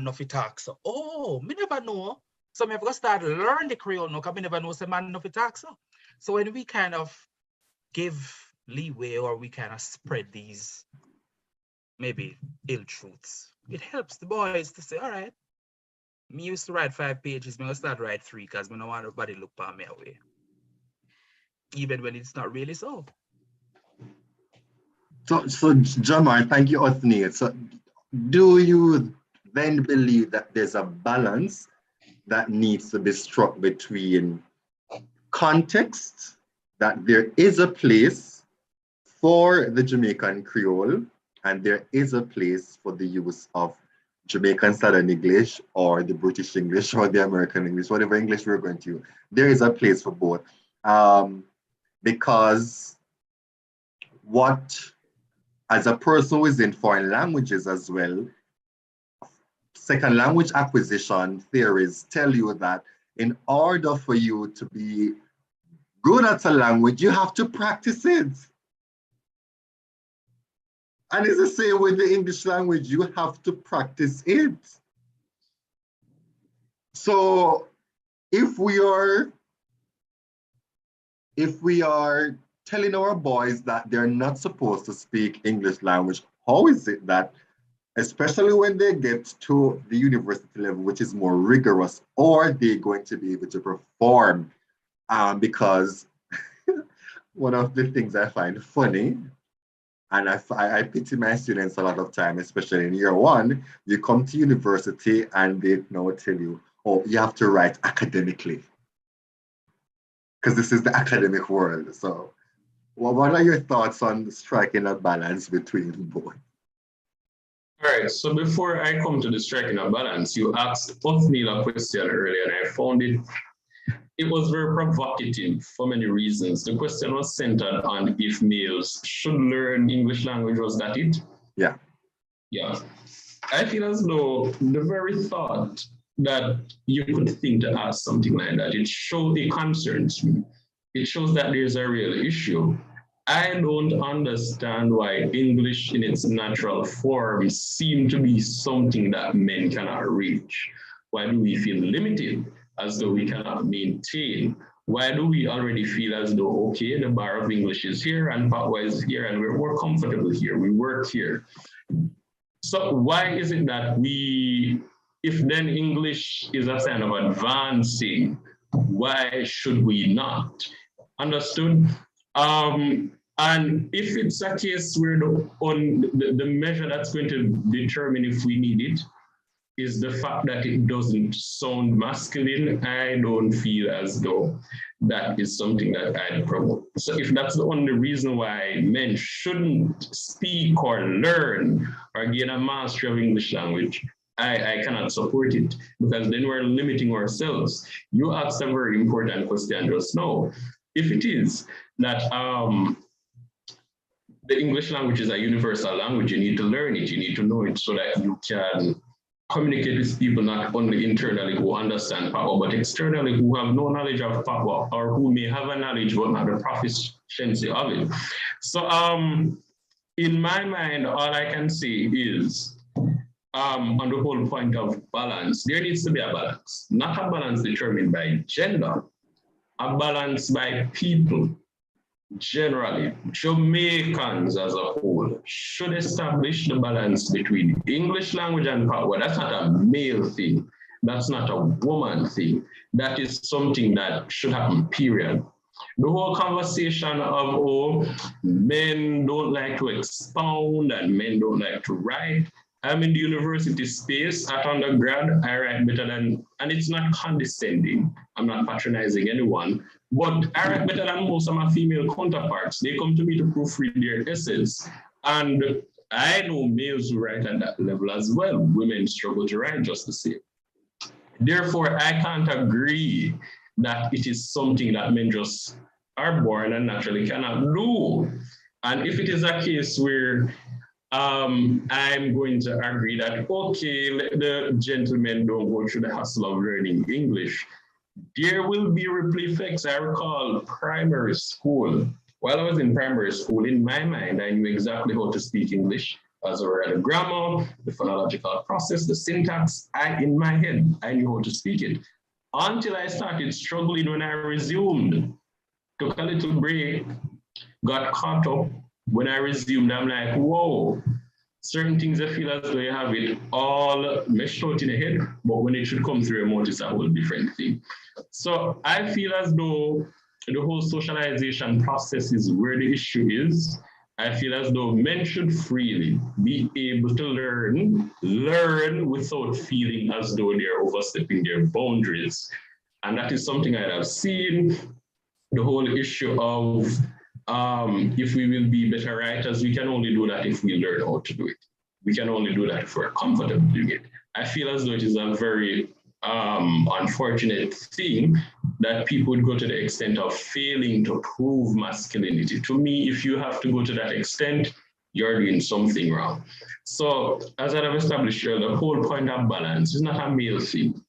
no fit talk. So, me never know. So me have to start learn the Creole now, because me never know say man no fit talk. So when we kind of give leeway or we kind of spread these maybe ill truths, it helps the boys to say, all right, me used to write 5 pages, I'm gonna start write 3 because I don't want nobody look at me away. Even when it's not really so. So Jamar, thank you, Othniel. So do you then believe that there's a balance that needs to be struck between context, that there is a place for the Jamaican Creole, and there is a place for the use of Jamaican Southern English or the British English or the American English, whatever English we're going to use. There is a place for both. Because as a person who is in foreign languages as well, second language acquisition theories tell you that in order for you to be good at a language, you have to practice it. And it's the same with the English language, you have to practice it. So if we are telling our boys that they're not supposed to speak English language, how is it that, especially when they get to the university level, which is more rigorous, are they going to be able to perform? Because one of the things I find funny, and I pity my students a lot of time, especially in year 1, you come to university and they now tell you, oh, you have to write academically. Because this is the academic world. So Well, what are your thoughts on striking a balance between both? All right, so before I come to the striking a balance, you asked Othniel a question earlier, and I found it was very provocative for many reasons. The question was centered on if males should learn English language. Was that it? Yeah. Yeah. I feel as though the very thought that you could think to ask something like that, it concerns me. It shows that there's a real issue. I don't understand why English in its natural form seems to be something that men cannot reach. Why do we feel limited as though we cannot maintain? Why do we already feel as though, okay, the bar of English is here and Patois is here and we're more comfortable here, we work here. So why is it that if then English is a sign of advancing, why should we not? Understood? And if it's a case where the measure that's going to determine if we need it is the fact that it doesn't sound masculine, I don't feel as though that is something that I'd promote. So if that's the only reason why men shouldn't speak or learn or gain a mastery of English language, I cannot support it, because then we're limiting ourselves. You asked a very important question just now. If it is that the English language is a universal language, you need to learn it, you need to know it so that you can communicate with people not only internally who understand Patois, but externally who have no knowledge of Patois or who may have a knowledge but not the proficiency of it. So in my mind, all I can say is on the whole point of balance, there needs to be a balance, not a balance determined by gender, a balance by people. Generally, Jamaicans as a whole should establish the balance between English language and Patois. That's not a male thing. That's not a woman thing. That is something that should happen, period. The whole conversation of, oh, men don't like to expound and men don't like to write. I'm in the university space at undergrad, I write better than, and it's not condescending. I'm not patronizing anyone, but I write better than most of my female counterparts. They come to me to proofread their essays. And I know males who write at that level as well. Women struggle to write just the same. Therefore, I can't agree that it is something that men just are born and naturally cannot do. And if it is a case where I'm going to agree that, okay, let the gentlemen don't go through the hassle of learning English, there will be ripple effects. I recall primary school. While I was in primary school, in my mind, I knew exactly how to speak English. As I read the grammar, the phonological process, the syntax, in my head, I knew how to speak it. Until I started struggling when I resumed. Took a little break, got caught up. When I resumed, I'm like, whoa, certain things I feel as though you have it all meshed out in the head, but when it should come through your mouth, it's a whole different thing. So I feel as though the whole socialization process is where the issue is. I feel as though men should freely be able to learn without feeling as though they're overstepping their boundaries. And that is something I have seen. The whole issue of if we will be better writers, we can only do that if we learn how to do it. We can only do that if we're comfortable doing it. I feel as though it is a very unfortunate thing that people would go to the extent of failing to prove masculinity. To me, if you have to go to that extent, you're doing something wrong. So as I have established earlier, the whole point of balance is not a male thing.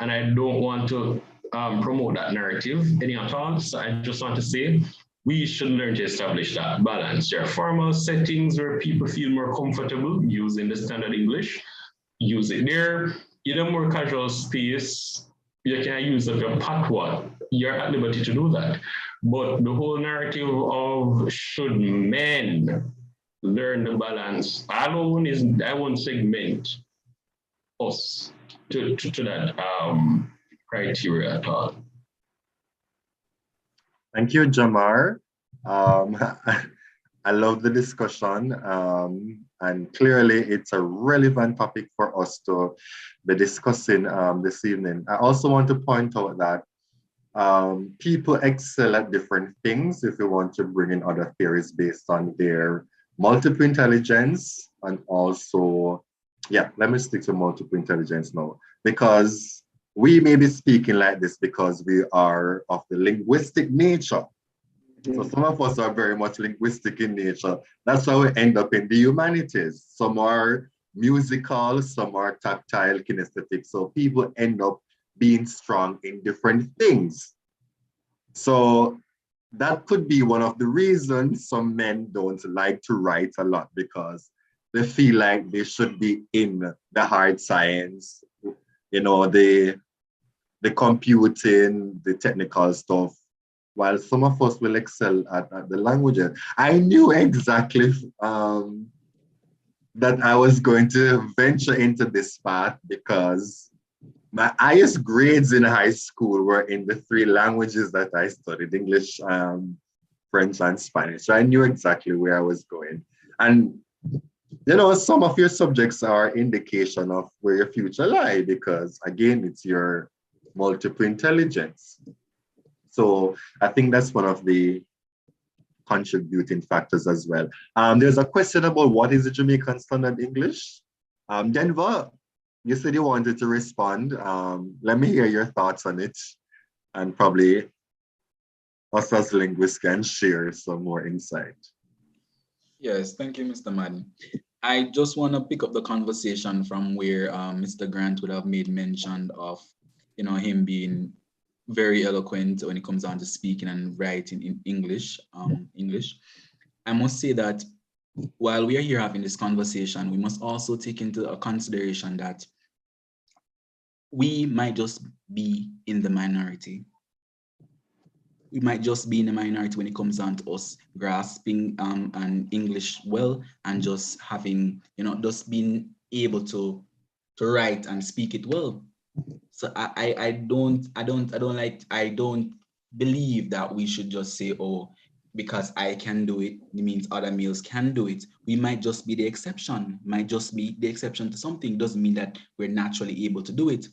And I don't want to promote that narrative any at all. So I just want to say, we should learn to establish that balance. There are formal settings where people feel more comfortable using the standard English. Use it there. In a more casual space, you can use up your patois. You're at liberty to do that. But the whole narrative of should men learn the balance alone is, I won't segment us to that criteria at all. Thank you, Jamar. I love the discussion, and clearly it's a relevant topic for us to be discussing this evening. I also want to point out that People excel at different things if you want to bring in other theories based on their multiple intelligence and also, yeah, let me stick to multiple intelligence now because we may be speaking like this because we are of the linguistic nature. So some of us are very much linguistic in nature. That's why we end up in the humanities. Some are musical, some are tactile, kinesthetic. So people end up being strong in different things. So that could be one of the reasons some men don't like to write a lot because they feel like they should be in the hard science, the computing, the technical stuff, while some of us will excel at the languages. I knew exactly that I was going to venture into this path because my highest grades in high school were in the three languages that I studied, English, French, and Spanish. So I knew exactly where I was going. And, some of your subjects are indication of where your future lie because, again, it's your multiple intelligence. So I think that's one of the contributing factors as well. There's a question about what is the Jamaican Standard English? Denver, you said you wanted to respond. Let me hear your thoughts on it and probably us as linguists can share some more insight. Yes, thank you, Mr. Madden. I just want to pick up the conversation from where Mr. Grant would have made mention of, him being very eloquent when it comes down to speaking and writing in English. I must say that while we are here having this conversation, we must also take into consideration that we might just be in the minority. We might just be in the minority when it comes down to us grasping an English well and just having, just being able to write and speak it well. So I don't believe that we should just say, oh, because I can do it, it means other males can do it. We might just be the exception, to something. Doesn't mean that we're naturally able to do it.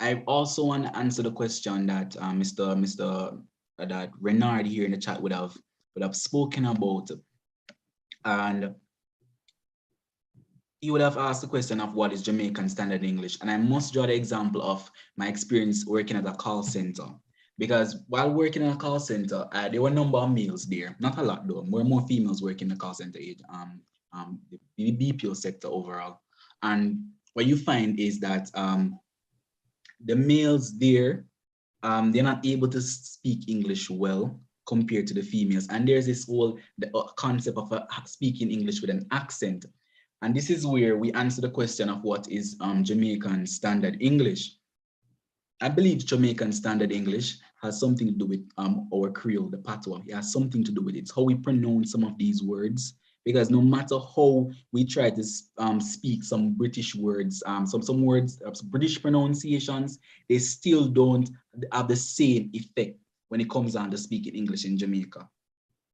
I also want to answer the question that that Renard here in the chat would have spoken about, and he would have asked the question of what is Jamaican Standard English. And I must draw the example of my experience working at a call center. Because while working at a call center, there were a number of males there, not a lot though, more females working in the call center age, the BPO sector overall. And what you find is that the males there, they're not able to speak English well compared to the females. And there's this whole concept of speaking English with an accent. And this is where we answer the question of what is Jamaican Standard English. I believe Jamaican Standard English has something to do with our Creole, the patois. It has something to do with it. It's how we pronounce some of these words. Because no matter how we try to speak some British words, some words, British pronunciations, they still don't have the same effect when it comes down to speaking English in Jamaica.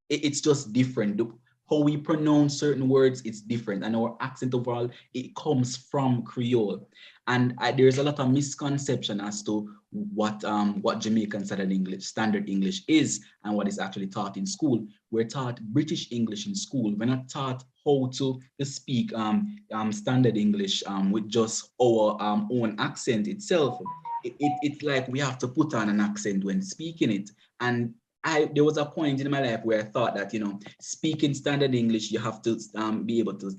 It's just different. How we pronounce certain words, it's different. And our accent overall, it comes from Creole. And there's a lot of misconception as to what Jamaican Standard English is and what is actually taught in school. We're taught British English in school. We're not taught how to speak Standard English with just our own accent itself. It's like we have to put on an accent when speaking it. And there was a point in my life where I thought that, speaking Standard English, you have to be able to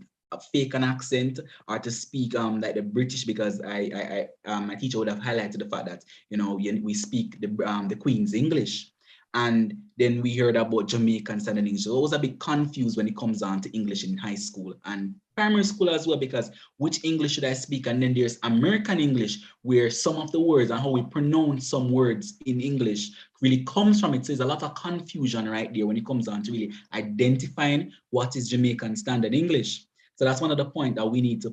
fake an accent or to speak like the British, because my teacher would have highlighted the fact that, we speak the Queen's English. And then we heard about Jamaican Standard English. So I was a bit confused when it comes down to English in high school and primary school as well, because which English should I speak? And then there's American English, where some of the words and how we pronounce some words in English really comes from it. So there's a lot of confusion right there when it comes down to really identifying what is Jamaican Standard English. So that's one of the points that we need to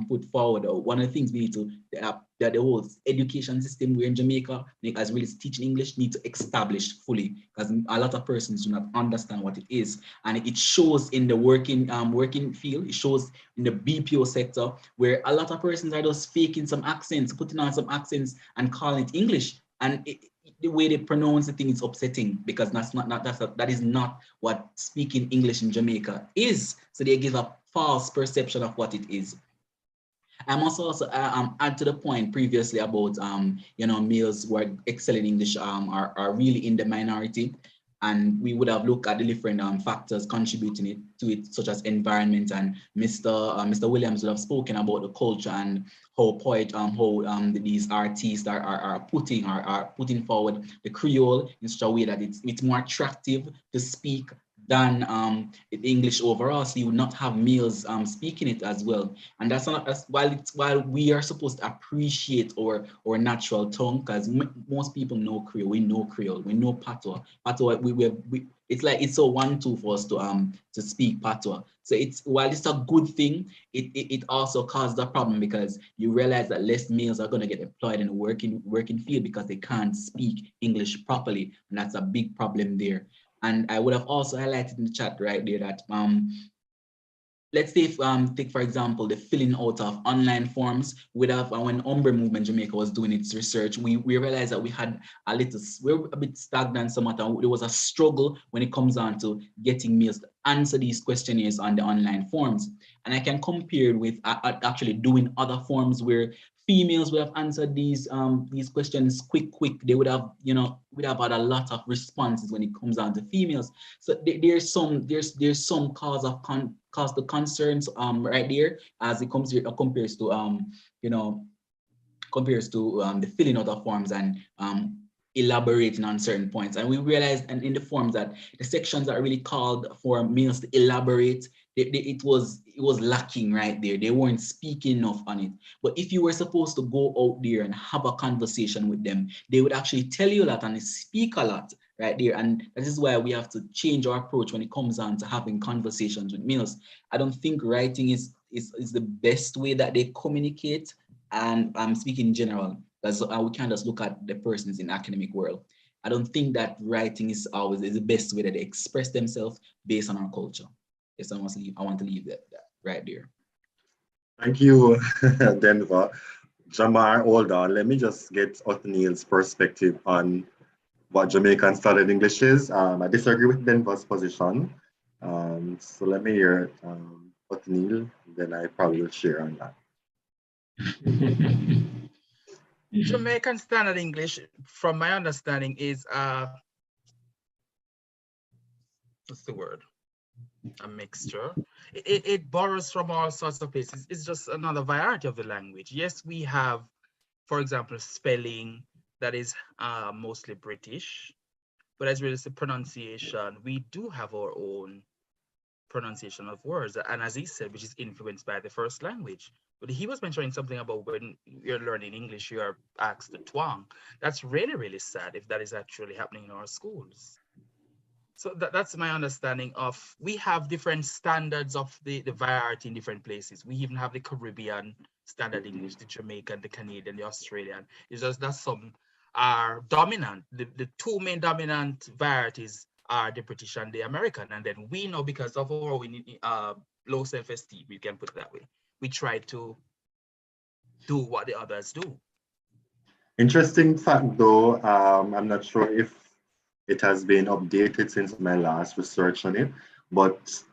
put forward. One of the things we need to, that the whole education system we're in Jamaica, as well as teaching English, need to establish fully, because a lot of persons do not understand what it is. And it shows in the working field, it shows in the BPO sector, where a lot of persons are just faking some accents, putting on some accents and calling it English. And the way they pronounce the thing is upsetting because that is not what speaking English in Jamaica is. So they give a false perception of what it is. I must also add to the point previously about males who are excelling English are really in the minority, and we would have looked at the different factors contributing to it, such as environment. And Mr. Williams would have spoken about the culture and how these artists are putting forward the Creole in such a way that it's more attractive to speak than English overall. So you would not have males speaking it as well. And that's while we are supposed to appreciate our natural tongue, because most people know Creole, we know Patois. It's like it's so 1-2 for us to speak Patois. So while it's a good thing, it also causes a problem because you realize that less males are going to get employed in the working field because they can't speak English properly, and that's a big problem there. And I would have also highlighted in the chat right there that let's say if take for example the filling out of online forms. When uMbre movement Jamaica was doing its research, we realized that we're a bit stagnant somewhat, and there was a struggle when it comes down to getting males to answer these questionnaires on the online forms. And I can compare it with actually doing other forms where females would have answered these questions quick. They would have had a lot of responses when it comes down to females. So there's some cause to concerns right there as it compares to the filling out of forms and elaborating on certain points. And we realized and in the forms that the sections that are really called for males to elaborate, it was lacking right there. They weren't speaking enough on it. But if you were supposed to go out there and have a conversation with them, they would actually tell you a lot and speak a lot right there. And this is why we have to change our approach when it comes down to having conversations with males. I don't think writing is the best way that they communicate. And I'm speaking in general, because we can't just look at the persons in the academic world. I don't think that writing is always the best way that they express themselves based on our culture. Yes, I want to leave that right there. Thank you, Denver. Jamar, hold on. Let me just get Othniel's perspective on what Jamaican Standard English is. I disagree with Denver's position. So let me hear Othniel, then I probably will share on that. Jamaican Standard English, from my understanding, is what's the word? A mixture. It borrows from all sorts of places. It's just another variety of the language. Yes, we have, for example, spelling that is mostly British, but as well as the pronunciation, we do have our own pronunciation of words, and as he said, which is influenced by the first language. But he was mentioning something about when you're learning English, you are asked the twang. That's really, really sad if that is actually happening in our schools. So that's my understanding of, we have different standards of the variety in different places. We even have the Caribbean Standard English, the Jamaican, the Canadian, the Australian. It's just that some are dominant. The two main dominant varieties are the British and the American. And then we know, because of our low self-esteem, we can put it that way, we try to do what the others do. Interesting fact though, I'm not sure if it has been updated since my last research on it, but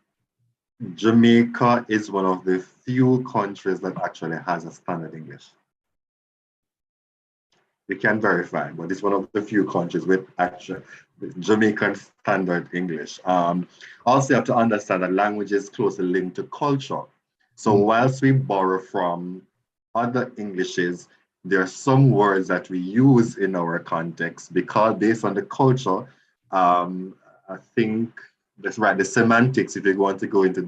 Jamaica is one of the few countries that actually has a standard English. We can verify, but it's one of the few countries with actual Jamaican standard English. Also, you have to understand that language is closely linked to culture. So whilst we borrow from other Englishes, there are some words that we use in our context because based on the culture, I think that's right, the semantics, if you want to go into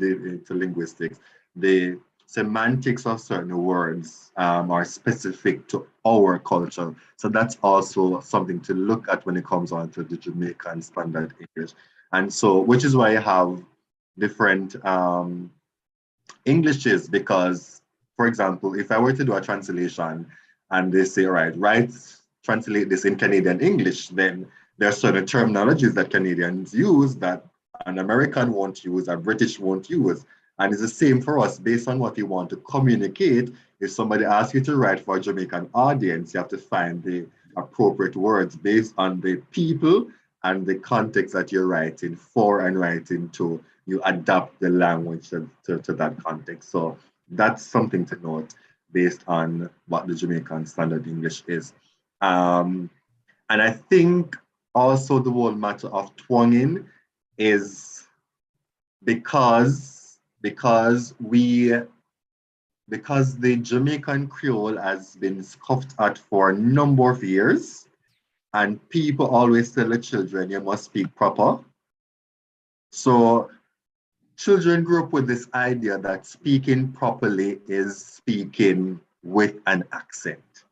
linguistics, the semantics of certain words are specific to our culture. So that's also something to look at when it comes on to the Jamaican Standard English. And so, which is why you have different Englishes, because, for example, if I were to do a translation and they say, all right, translate this in Canadian English, then there are certain terminologies that Canadians use that an American won't use, a British won't use. And it's the same for us based on what you want to communicate. If somebody asks you to write for a Jamaican audience, you have to find the appropriate words based on the people and the context that you're writing for and writing to. You adapt the language to that context. So that's something to note based on what the Jamaican Standard English is. And I think also the whole matter of twanging is because the Jamaican Creole has been scoffed at for a number of years, and people always tell the children you must speak proper. So children grew up with this idea that speaking properly is speaking with an accent.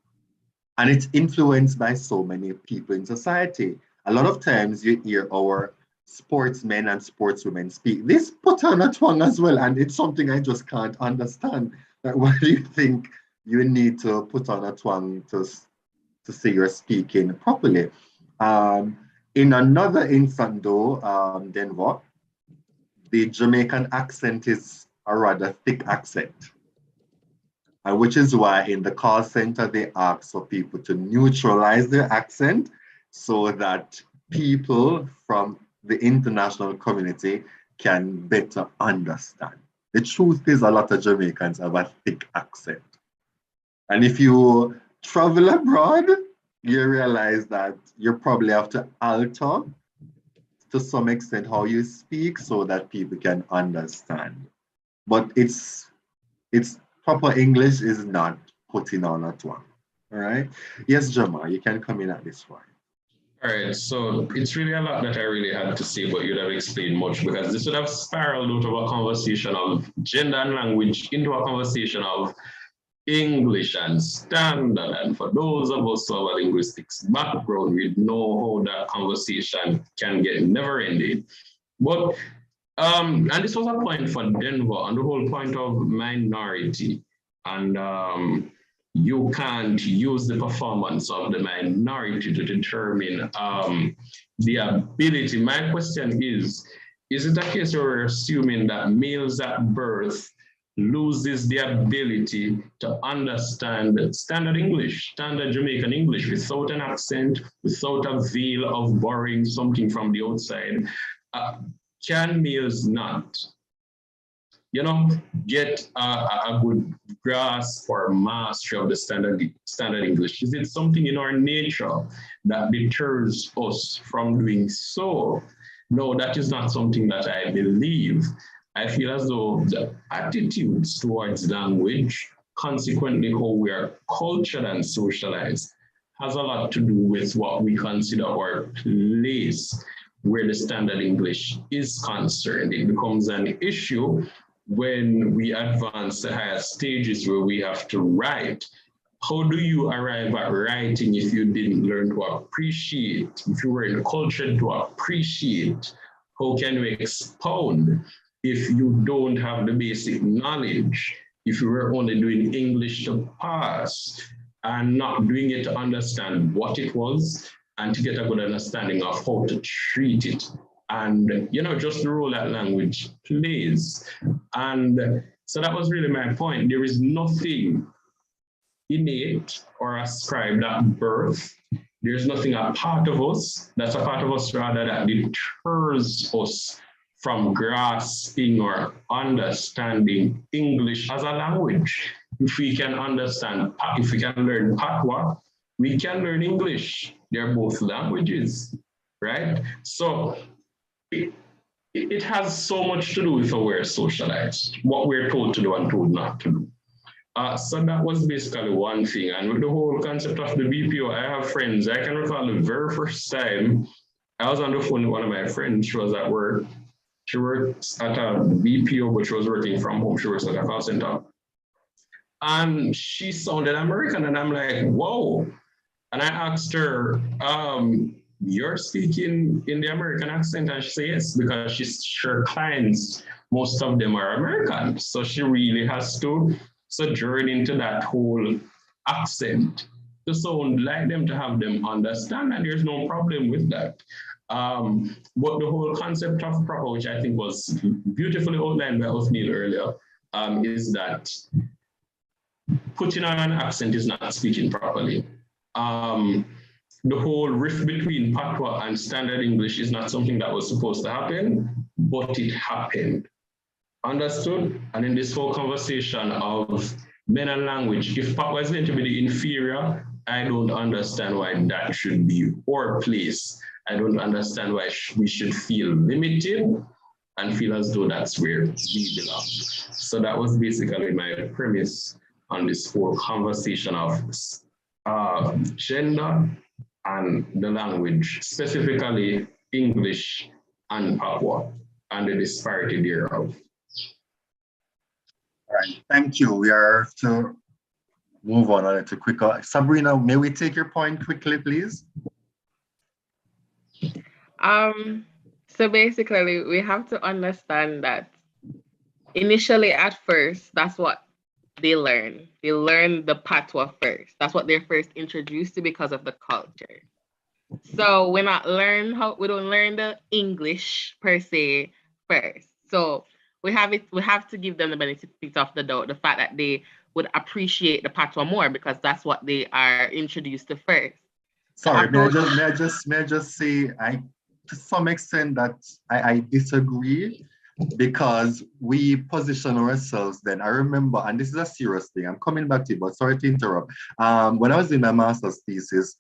And it's influenced by so many people in society. A lot of times you hear our sportsmen and sportswomen speak. This put on a twang as well, and it's something I just can't understand. Like, why do you think you need to put on a twang to say you're speaking properly? In another instance, though, Denver, the Jamaican accent is a rather thick accent. Which is why in the call center, they ask for people to neutralize their accent so that people from the international community can better understand. The truth is a lot of Jamaicans have a thick accent. And if you travel abroad, you realize that you probably have to alter to some extent how you speak so that people can understand. But it's proper English is not putting on a twang. All right. Yes, Jama, you can come in at this one. All right, so it's really a lot that I really had to say, but you'd have explained much because this would have spiraled out of a conversation of gender and language into a conversation of English and standard. And for those of us who have a linguistics background, we know how that conversation can get never ending. But and this was a point for Denver on the whole point of minority. And you can't use the performance of the minority to determine the ability. My question is it a case where we're assuming that males at birth loses the ability to understand standard English, standard Jamaican English without an accent, without a veil of borrowing something from the outside? Can males not, get a good grasp or mastery of the standard English? Is it something in our nature that deters us from doing so? No, that is not something that I believe. I feel as though the attitudes towards language, consequently how we are cultured and socialized, has a lot to do with what we consider our place where the standard English is concerned. It becomes an issue when we advance to higher stages where we have to write. How do you arrive at writing if you didn't learn to appreciate, if you weren't cultured to appreciate? How can you expound if you don't have the basic knowledge? If you were only doing English to pass and not doing it to understand what it was and to get a good understanding of how to treat it. And, just the role that language plays. And so that was really my point. There is nothing innate or ascribed at birth. There's nothing a part of us, that's a part of us rather, that deters us from grasping or understanding English as a language. If we can understand, if we can learn Patois, we can learn English. They're both languages, right? So it has so much to do with how we're socialized, what we're told to do and told not to do. So that was basically one thing. And with the whole concept of the BPO, I have friends. I can recall the very first time I was on the phone with one of my friends. She was at work. She works at a BPO, but she was working from home. She works at a call center. And she sounded American, and I'm like, whoa. And I asked her, you're speaking in the American accent? And she said yes, because her clients, most of them are American. So she really has to sojourn into that whole accent to sound like them, to have them understand, and there's no problem with that. But the whole concept of proper, which I think was beautifully outlined by Othniel earlier, is that putting on an accent is not speaking properly. the whole rift between patois and standard English is not something that was supposed to happen, but it happened. Understood? And in this whole conversation of men and language, if patois is meant to be the inferior, I don't understand why that should be our place. I don't understand why we should feel limited and feel as though that's where we belong. So that was basically my premise on this whole conversation of gender and the language, specifically English and Patois, and the disparity thereof. All right, thank you. We are to move on a little quicker. Sabrina, may we take your point quickly, please? So basically, we have to understand that initially at first, that's what they learn. They learn the patois first. That's what they're first introduced to because of the culture. So we don't learn the English per se first. So we have to give them the benefit of the doubt, the fact that they would appreciate the patois more because that's what they are introduced to first. Sorry, may I just say, to some extent that I disagree, because we position ourselves then. I remember, and this is a serious thing, I'm coming back to you, but sorry to interrupt. When I was in my master's thesis,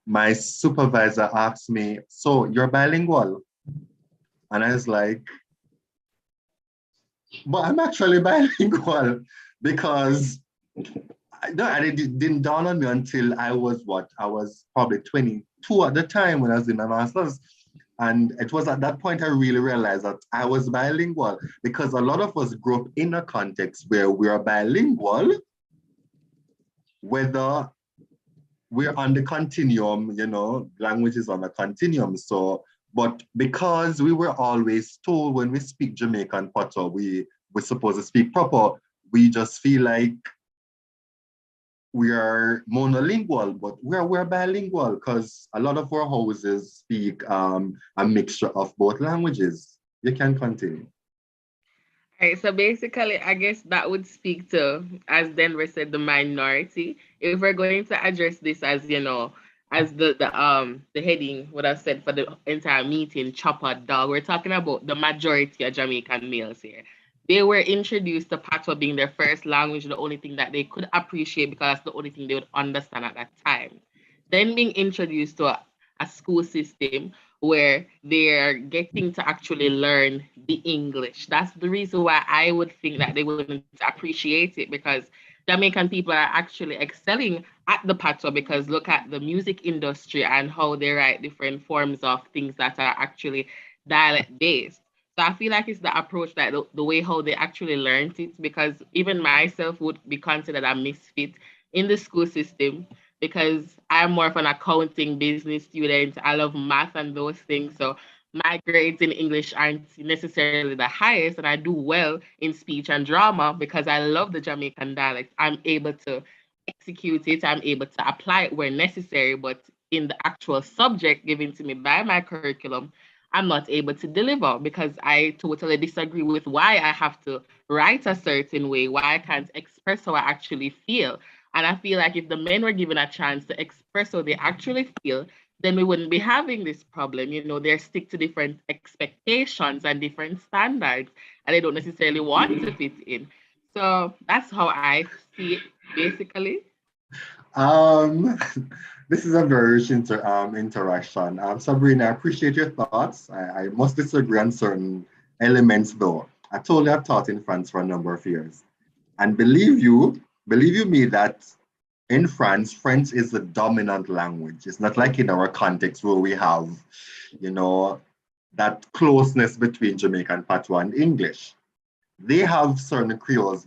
my supervisor asked me, so you're bilingual? And I was like, but I'm actually bilingual, because it didn't dawn on me until I was probably 22 at the time when I was in my master's. And it was at that point I really realized that I was bilingual, because a lot of us grew up in a context where we are bilingual, whether we're on the continuum, language is on the continuum. So, but because we were always told when we speak Jamaican patois, we're supposed to speak proper, we just feel like we are monolingual, but we're bilingual because a lot of our houses speak a mixture of both languages. You can continue. All right, so basically, I guess that would speak to, as Denver said, the minority. If we're going to address this as, as the heading would have said for the entire meeting, Choppa, Dawg, we're talking about the majority of Jamaican males here. They were introduced to patois being their first language, the only thing that they could appreciate because that's the only thing they would understand at that time. Then being introduced to a school system where they're getting to actually learn the English. That's the reason why I would think that they wouldn't appreciate it, because Jamaican people are actually excelling at the patois, because look at the music industry and how they write different forms of things that are actually dialect based. So I feel like it's the approach that the way how they actually learned it, because even myself would be considered a misfit in the school system because I'm more of an accounting business student. I love math and those things. So my grades in English aren't necessarily the highest, and I do well in speech and drama because I love the Jamaican dialect. I'm able to execute it. I'm able to apply it where necessary, but in the actual subject given to me by my curriculum, I'm not able to deliver because I totally disagree with why I have to write a certain way, why I can't express how I actually feel. And I feel like if the men were given a chance to express how they actually feel, then we wouldn't be having this problem. They stick to different expectations and different standards, and they don't necessarily want to fit in. So that's how I see it, basically. This is a very rich interaction. Sabrina, I appreciate your thoughts. I must disagree on certain elements though. I told you I've taught in France for a number of years. And believe you me that in France, French is the dominant language. It's not like in our context where we have, that closeness between Jamaican patois and English. They have certain Creoles,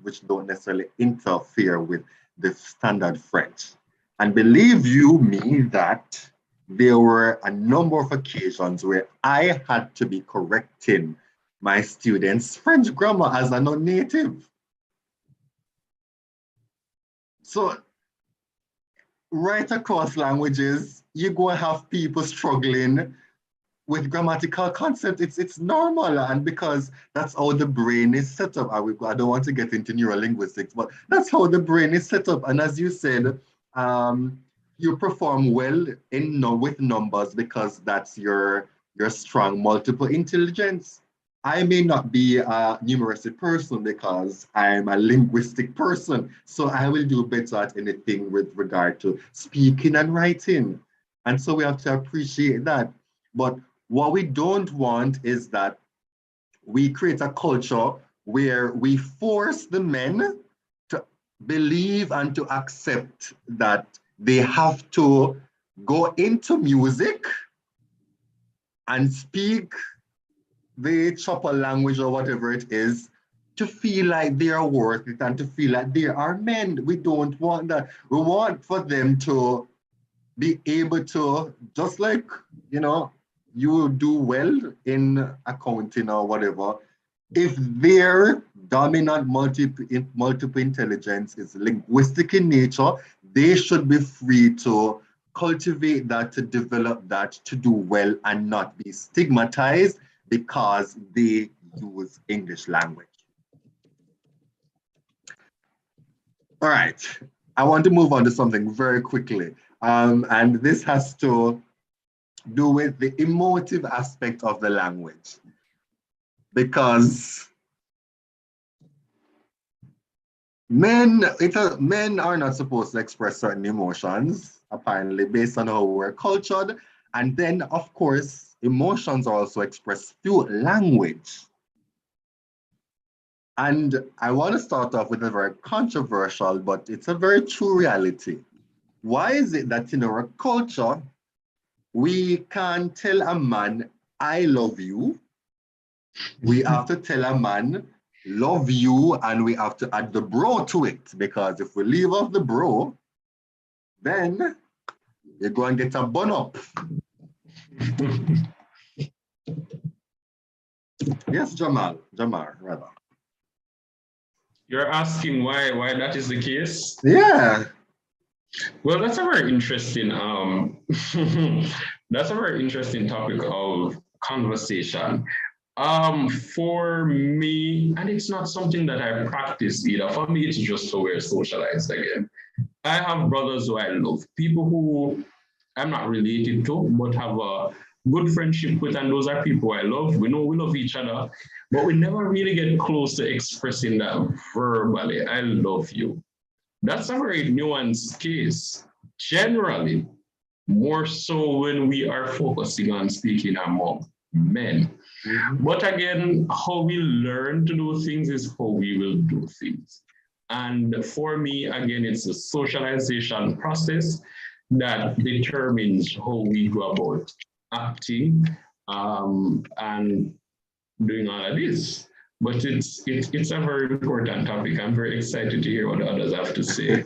which don't necessarily interfere with the standard French. And believe you me that there were a number of occasions where I had to be correcting my students' French grammar as a non-native. So right across languages, you're going to have people struggling with grammatical concepts. It's normal, and because that's how the brain is set up. I don't want to get into neurolinguistics, but that's how the brain is set up. And as you said, you perform well in with numbers because that's your strong multiple intelligence. I may not be a numeracy person because I'm a linguistic person, so I will do better at anything with regard to speaking and writing. And so we have to appreciate that. But what we don't want is that we create a culture where we force the men to believe and to accept that they have to go into music and speak the Choppa language or whatever it is to feel like they are worth it and to feel like they are men. We don't want that. We want for them to be able to, just like, you do well in accounting or whatever, if their dominant multiple intelligence is linguistic in nature, they should be free to cultivate that, to develop that, to do well and not be stigmatized because they use English language. All right, I want to move on to something very quickly. And this has to do with the emotive aspect of the language. Because men are not supposed to express certain emotions, apparently, based on how we're cultured. And then, of course, emotions are also expressed through language. And I want to start off with a very controversial, but it's a very true reality. Why is it that in our culture, we can't tell a man, I love you? We have to tell a man, love you, and we have to add the bro to it. Because if we leave off the bro, then you're going to get a bun up. Yes, Jamar, rather. You're asking why that is the case? Yeah. Well, that's a very interesting that's a very interesting topic of conversation. For me, and it's not something that I practice either. For me, it's just so we're socialized again. I have brothers who I love, people who I'm not related to, but have a good friendship with, and those are people I love. We know we love each other, but we never really get close to expressing that verbally. I love you. That's a very nuanced case. Generally, more so when we are focusing on speaking among men. But again, how we learn to do things is how we will do things. And for me, again, it's a socialization process that determines how we go about acting and doing all of this. But it's a very important topic. I'm very excited to hear what others have to say.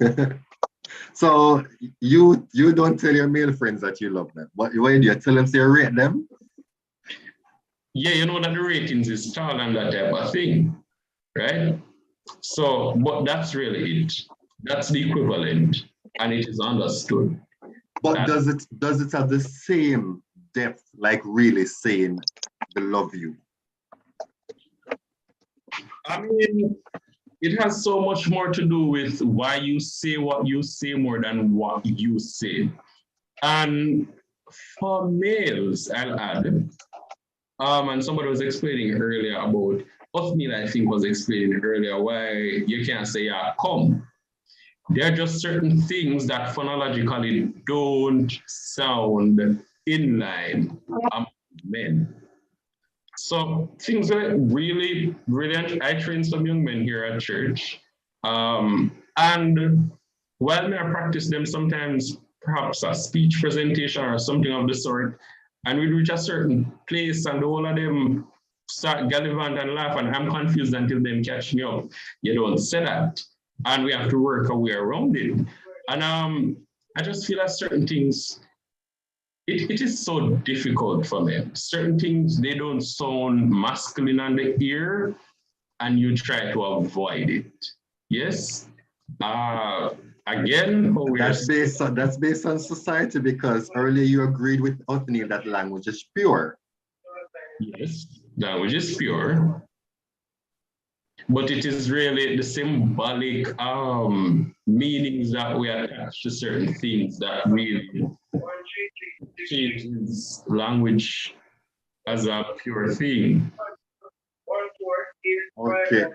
So you don't tell your male friends that you love them. What do you tell them? You rate them? Yeah, you know that the ratings is tall and that type of thing, right? So, but that's really it. That's the equivalent, and it is understood. But does it have the same depth, like really saying the love you? I mean, it has so much more to do with why you say what you say more than what you say. And for males, I'll add, and somebody was explaining earlier about, Othniel, I think, was explaining earlier why you can't say, yeah, come. There are just certain things that phonologically don't sound in line among men. So things are really brilliant. I train some young men here at church. And while I practice them, sometimes perhaps a speech presentation or something of the sort, and we reach a certain place and the whole of them start gallivant and laugh, and I'm confused until them catch me up. You don't say that. And we have to work our way around it. And I just feel that certain things, it is so difficult for them. Certain things, they don't sound masculine on the ear, and you try to avoid it. Yes? Again, that's based on society, because earlier you agreed with Othniel that language is pure. Yes, language is pure. But it is really the symbolic meanings that we attach to certain things that really changes language as a pure thing. Okay.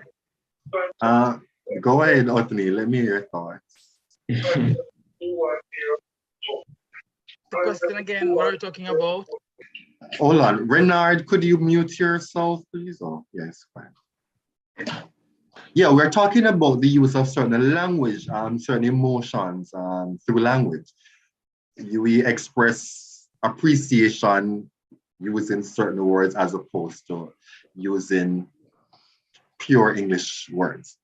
Go ahead, Otney. Let me hear your thoughts. The question again, what are we talking about? Hold on. Renard, could you mute yourself, please? Oh, yes, fine. Yeah, we're talking about the use of certain language, certain emotions through language. We express appreciation using certain words as opposed to using pure English words.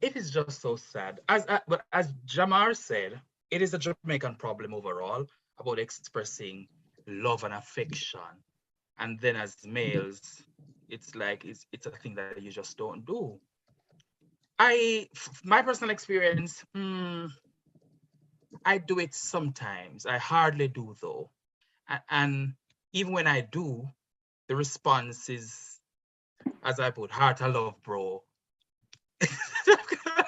It is just so sad. But as Jamar said, it is a Jamaican problem overall about expressing love and affection. And then as males, it's like it's a thing that you just don't do. My personal experience, I do it sometimes. I hardly do though. And even when I do, the response is, as I put, heart I love, bro.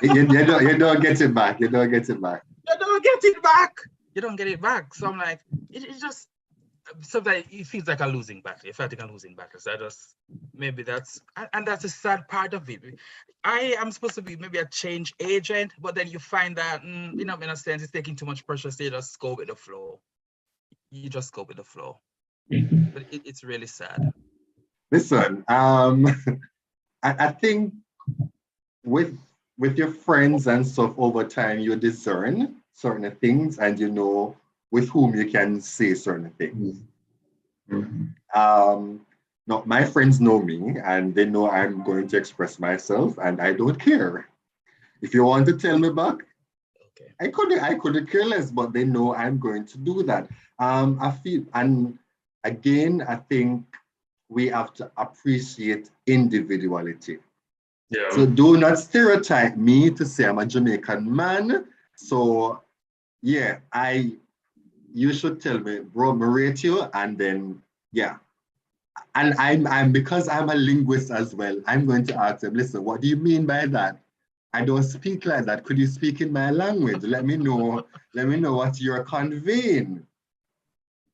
You don't get it back. You don't get it back. You don't get it back. You don't get it back. So I'm like, it just sometimes it feels like a losing battle. You're fighting a losing battle. So I just maybe that's and that's a sad part of it. I am supposed to be maybe a change agent, but then you find that in a sense it's taking too much pressure, so you just go with the flow. You just go with the flow. But it's really sad. Listen, I think with your friends and stuff over time, you discern certain things and you know with whom you can say certain things. No, my friends know me and they know I'm going to express myself and I don't care. If you want to tell me back, Okay. I could care less, but they know I'm going to do that. I feel, and again, I think we have to appreciate individuality. Yeah. So do not stereotype me to say I'm a Jamaican man. So yeah, you should tell me, bro, I rate you, and then yeah. And I'm because I'm a linguist as well, I'm going to ask them, listen, what do you mean by that? I don't speak like that. Could you speak in my language? Let me know what you're conveying.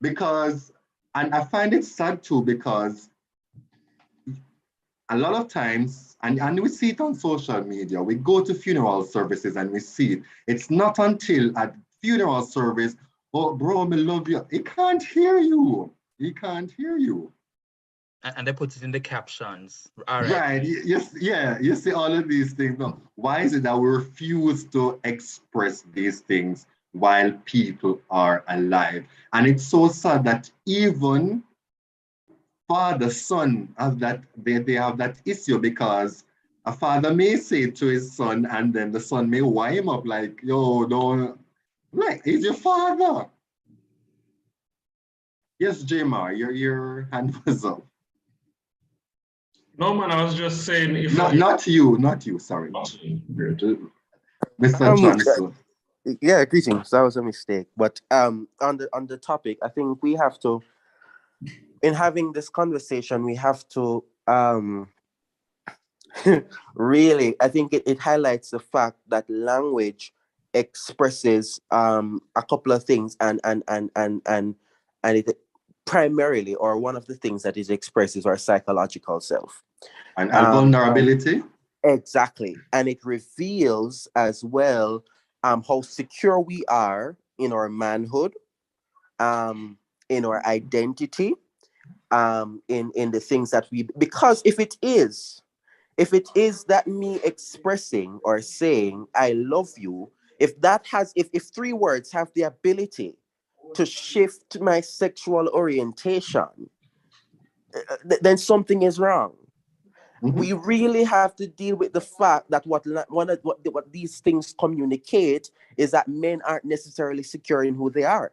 Because, and I find it sad too, because a lot of times, and we see it on social media, we go to funeral services and we see it. It's not until at funeral service, oh, bro, I love you. He can't hear you. He can't hear you. And they put it in the captions. All Right. Yes. Yeah. You see all of these things. No. Why is it that we refuse to express these things while people are alive? And it's so sad that even father, son have that they have that issue because a father may say to his son, and then the son may wind him up like, yo, don't like he's your father. Yes, Jamar, your hand was up. No, man, I was just saying if Not you, sorry. Mr. Johnson. Yeah, greetings. That was a mistake. But on the topic, I think we have to, in having this conversation, we have to really, I think it highlights the fact that language expresses a couple of things and it primarily, or one of the things that it expresses, our psychological self. And vulnerability. Exactly. And it reveals as well how secure we are in our manhood, in our identity, in the things that we, because if it is that me expressing or saying I love you, if three words have the ability to shift my sexual orientation, then something is wrong. Mm-hmm. We really have to deal with the fact that what these things communicate is that men aren't necessarily secure in who they are,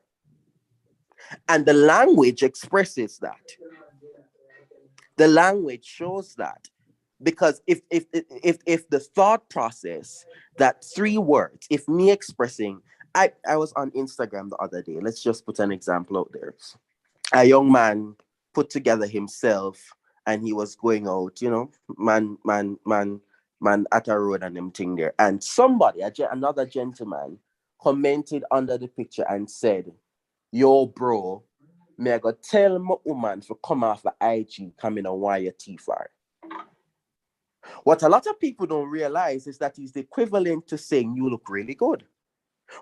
and the language expresses that. The language shows that, because if the thought process, that three words, if me expressing, I was on Instagram the other day. Let's just put an example out there. A young man put together himself and he was going out, man at a road and them thing there. And somebody, another gentleman, commented under the picture and said, "Yo, bro, may I go tell my woman to come off the IG, come in and wire your teeth for her." What a lot of people don't realize is that is the equivalent to saying you look really good.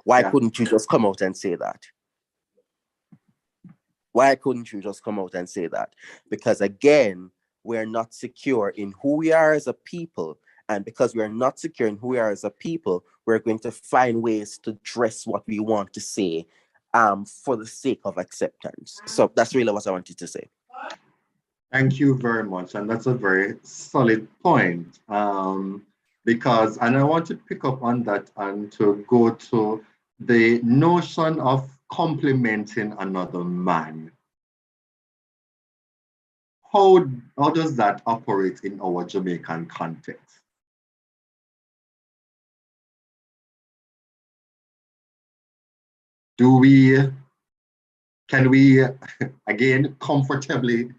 Why couldn't you just come out and say that? Why couldn't you just come out and say that? Because again, we're not secure in who we are as a people. And because we're not secure in who we are as a people, we're going to find ways to dress what we want to say for the sake of acceptance. So that's really what I wanted to say. Thank you very much. And that's a very solid point. Because, and I want to pick up on that and to go to the notion of complimenting another man. How does that operate in our Jamaican context? Can we, again, comfortably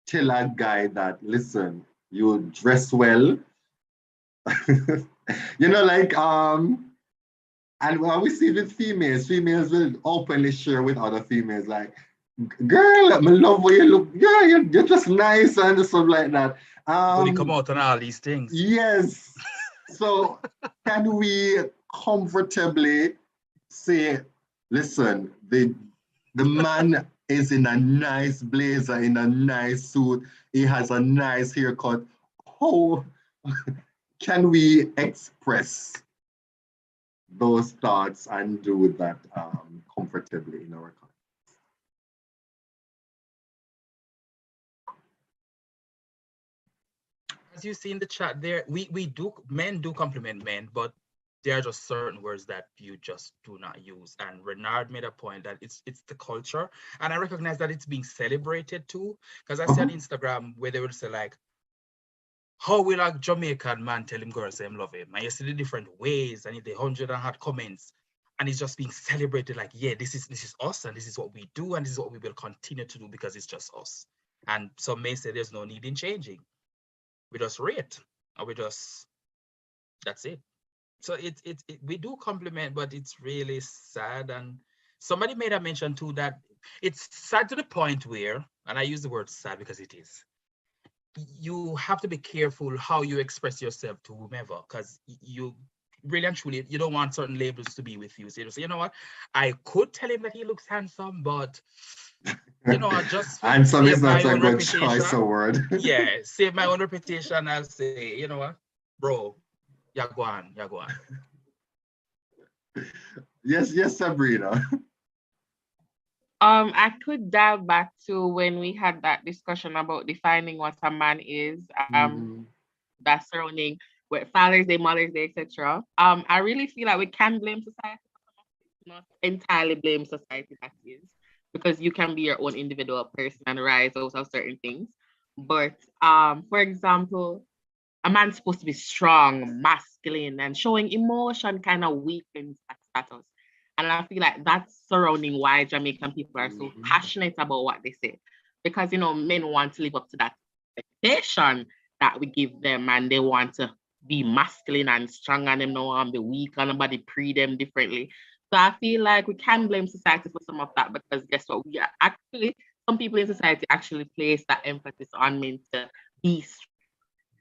tell a guy that, listen, you dress well? And when we see with females will openly share with other females, like, girl, I love the way you look. Yeah, you're just nice and stuff like that. When you come out on all these things. Yes. So can we comfortably say, listen, the man is in a nice blazer, in a nice suit, he has a nice haircut. How can we express those thoughts and do that comfortably in our context? As you see in the chat there, men do compliment men, but there are just certain words that you just do not use. And Renard made a point that it's the culture. And I recognize that it's being celebrated too. Because I see on Instagram where they would say like, how will a Jamaican man tell him girl say him love him? And you see the different ways and the 100 and hard comments. And it's just being celebrated like, yeah, this is us and this is what we do and this is what we will continue to do because it's just us. And some may say there's no need in changing. We just rate or that's it. So we do compliment, but it's really sad. And somebody made a mention too that it's sad to the point where, and I use the word sad because it is, you have to be careful how you express yourself to whomever, because you really and truly, you don't want certain labels to be with you. So you say, you know what, I could tell him that he looks handsome, but just handsome is not a good reputation, choice of word. Yeah, save my own reputation. I'll say, you know what, bro, you go on. Yes, Sabrina. I could dive back to when we had that discussion about defining what a man is. That surrounding with Father's Day, Mother's Day, etc. I really feel like we can blame society, not entirely blame society. That is because you can be your own individual person and rise out of certain things. But for example, a man's supposed to be strong, masculine, and showing emotion kind of weakens that status. And I feel like that's surrounding why Jamaican people are so passionate about what they say. Because, men want to live up to that expectation that we give them, and they want to be masculine and strong, and them no want to be weak, and nobody pre them differently. So I feel like we can blame society for some of that, because guess what? We are actually, some people in society actually place that emphasis on men to be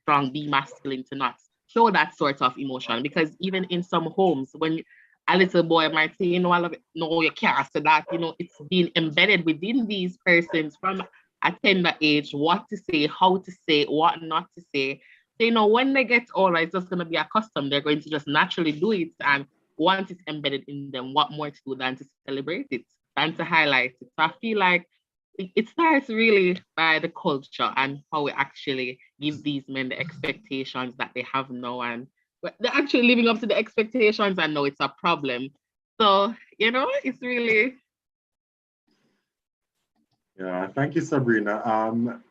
strong, be masculine, to not show that sort of emotion. Because even in some homes, when a little boy might say, I love it. No, you can't say that. It's being embedded within these persons from a tender age, what to say, how to say, what not to say. So, when they get older, it's just going to be accustomed. They're going to just naturally do it. And once it's embedded in them, what more to do than to celebrate it, than to highlight it. So I feel like it starts really by the culture and how we actually give these men the expectations that they have now, and they're actually living up to the expectations, and now it's a problem. So, it's really... Yeah, thank you, Sabrina.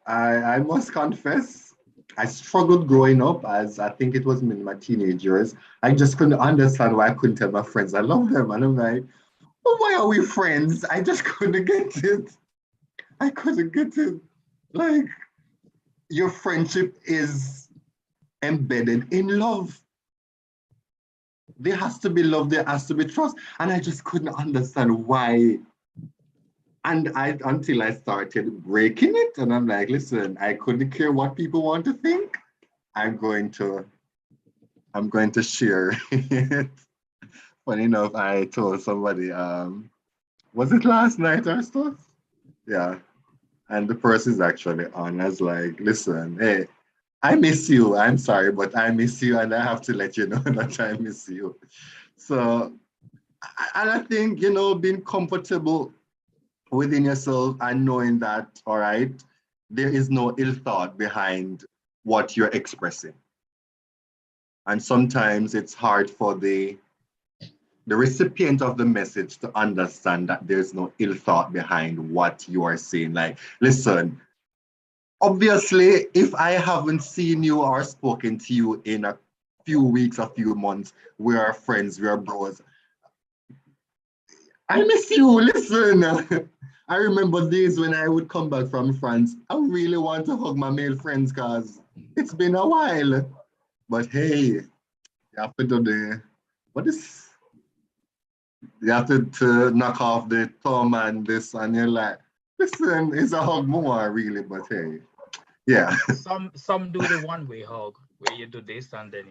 I must confess, I struggled growing up, as I think it was in my teenage years. I just couldn't understand why I couldn't tell my friends I love them. And I'm like, well, why are we friends? I just couldn't get it. I couldn't get it. Like, your friendship is embedded in love. There has to be love, there has to be trust. And I just couldn't understand why. And until I started breaking it, and I'm like, listen, I couldn't care what people want to think. I'm going to share it. Funny enough, I told somebody, was it last night or stuff? Yeah. And the person's actually on as like, listen, hey, I miss you. I'm sorry, but I miss you, and I have to let you know that I miss you. So, and I think, being comfortable within yourself and knowing that, all right, there is no ill thought behind what you're expressing. And sometimes it's hard for the recipient of the message to understand that there's no ill thought behind what you are saying. Like, listen, obviously, if I haven't seen you or spoken to you in a few weeks, a few months, we are friends, we are bros. I miss you, listen. I remember days when I would come back from France. I really want to hug my male friends because it's been a while. But hey, you have to do you have to knock off the thumb and this, and you're like, listen, it's a hug more, really, but hey, yeah. Some do the one-way hug where you do this and then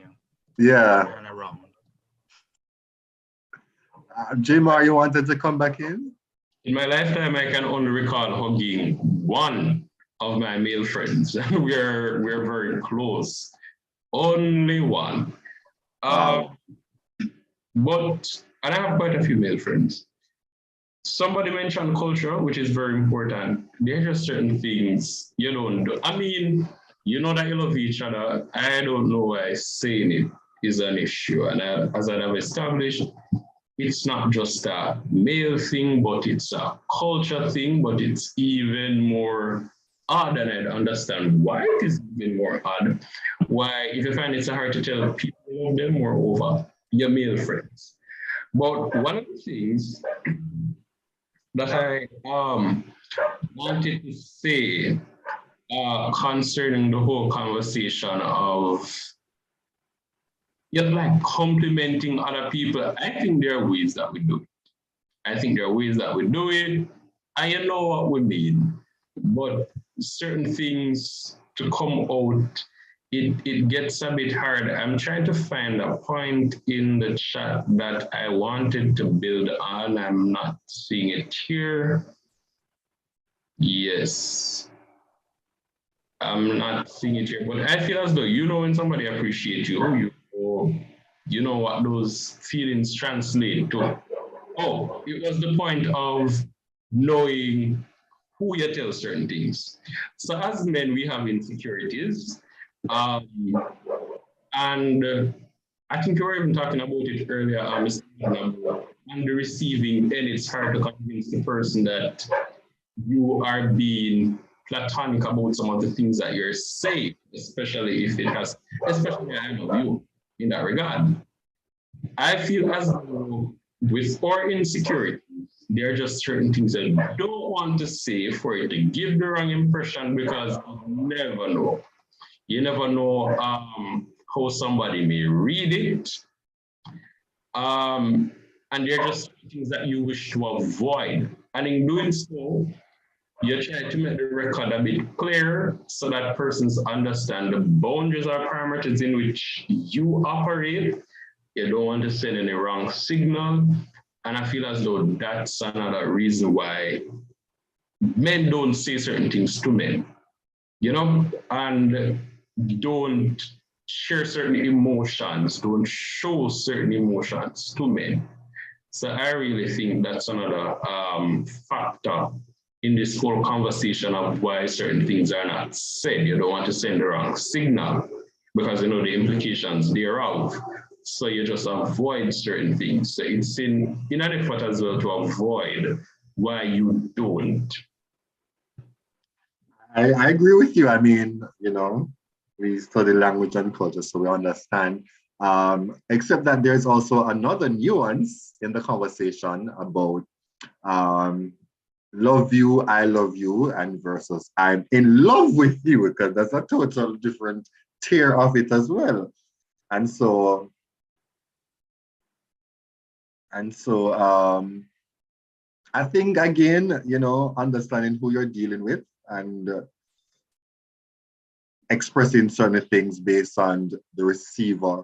you turn around. J.M.B.R.E, you wanted to come back in? In my lifetime, I can only recall hugging one of my male friends. we're very close. Only one. Wow. But and I have quite a few male friends. Somebody mentioned culture, which is very important. There are just certain things you don't do. I mean, you know that you love each other. I don't know why saying it is an issue. And as I have established, it's not just a male thing, but it's a culture thing, but it's even more odd, and I understand why it is even more odd. Why, if you find it's hard to tell people you love them, moreover, your male friends. But one of the things that I wanted to say concerning the whole conversation of like complimenting other people, I think there are ways that we do it. I think there are ways that we do it, and you know what we mean. But certain things to come out, it gets a bit hard. I'm trying to find a point in the chat that I wanted to build on. I'm not seeing it here. Yes. I'm not seeing it here, but I feel as though when somebody appreciates you, you know what those feelings translate to. Oh, it was the point of knowing who you tell certain things. So as men, we have insecurities. And I think you were even talking about it earlier, Mr. On the receiving end, it's hard to convince the person that you are being platonic about some of the things that you're saying, especially if especially I love you in that regard. I feel as though with our insecurity, there are just certain things that you don't want to say for it to give the wrong impression, because you never know. You never know how somebody may read it. And there are just things that you wish to avoid. And in doing so, you try to make the record a bit clearer so that persons understand the boundaries or parameters in which you operate. You don't want to send any wrong signal. And I feel as though that's another reason why men don't say certain things to men, and don't share certain emotions, don't show certain emotions to men. So I really think that's another factor in this whole conversation of why certain things are not said. You don't want to send the wrong signal because you know the implications thereof. So you just avoid certain things. So it's inadequate as well to avoid why you don't. I agree with you. I mean, we study language and culture, so we understand. Except that there's also another nuance in the conversation about love you, I love you, and versus I'm in love with you, because that's a total different tier of it as well. And so, I think again, understanding who you're dealing with and expressing certain things based on the receiver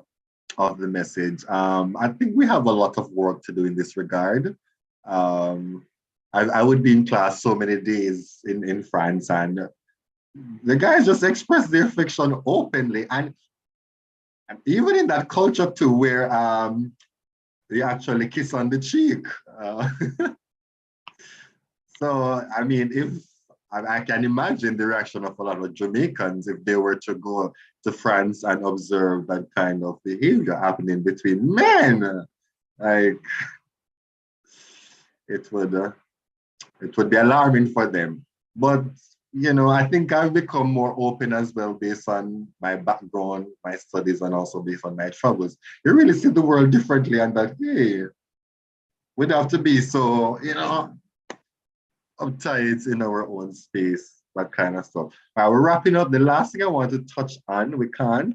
of the message. I think we have a lot of work to do in this regard. I would be in class so many days in France, and the guys just express their affection openly. And even in that culture too, where they actually kiss on the cheek. So, I mean, if I can imagine the reaction of a lot of Jamaicans if they were to go to France and observe that kind of behavior happening between men. Like, it would be alarming for them. But I think I've become more open as well based on my background, my studies, and also based on my travels. You really see the world differently, and that, hey, we'd have to be so, uptight in our own space, that kind of stuff. All right, we're wrapping up. The last thing I want to touch on, we can't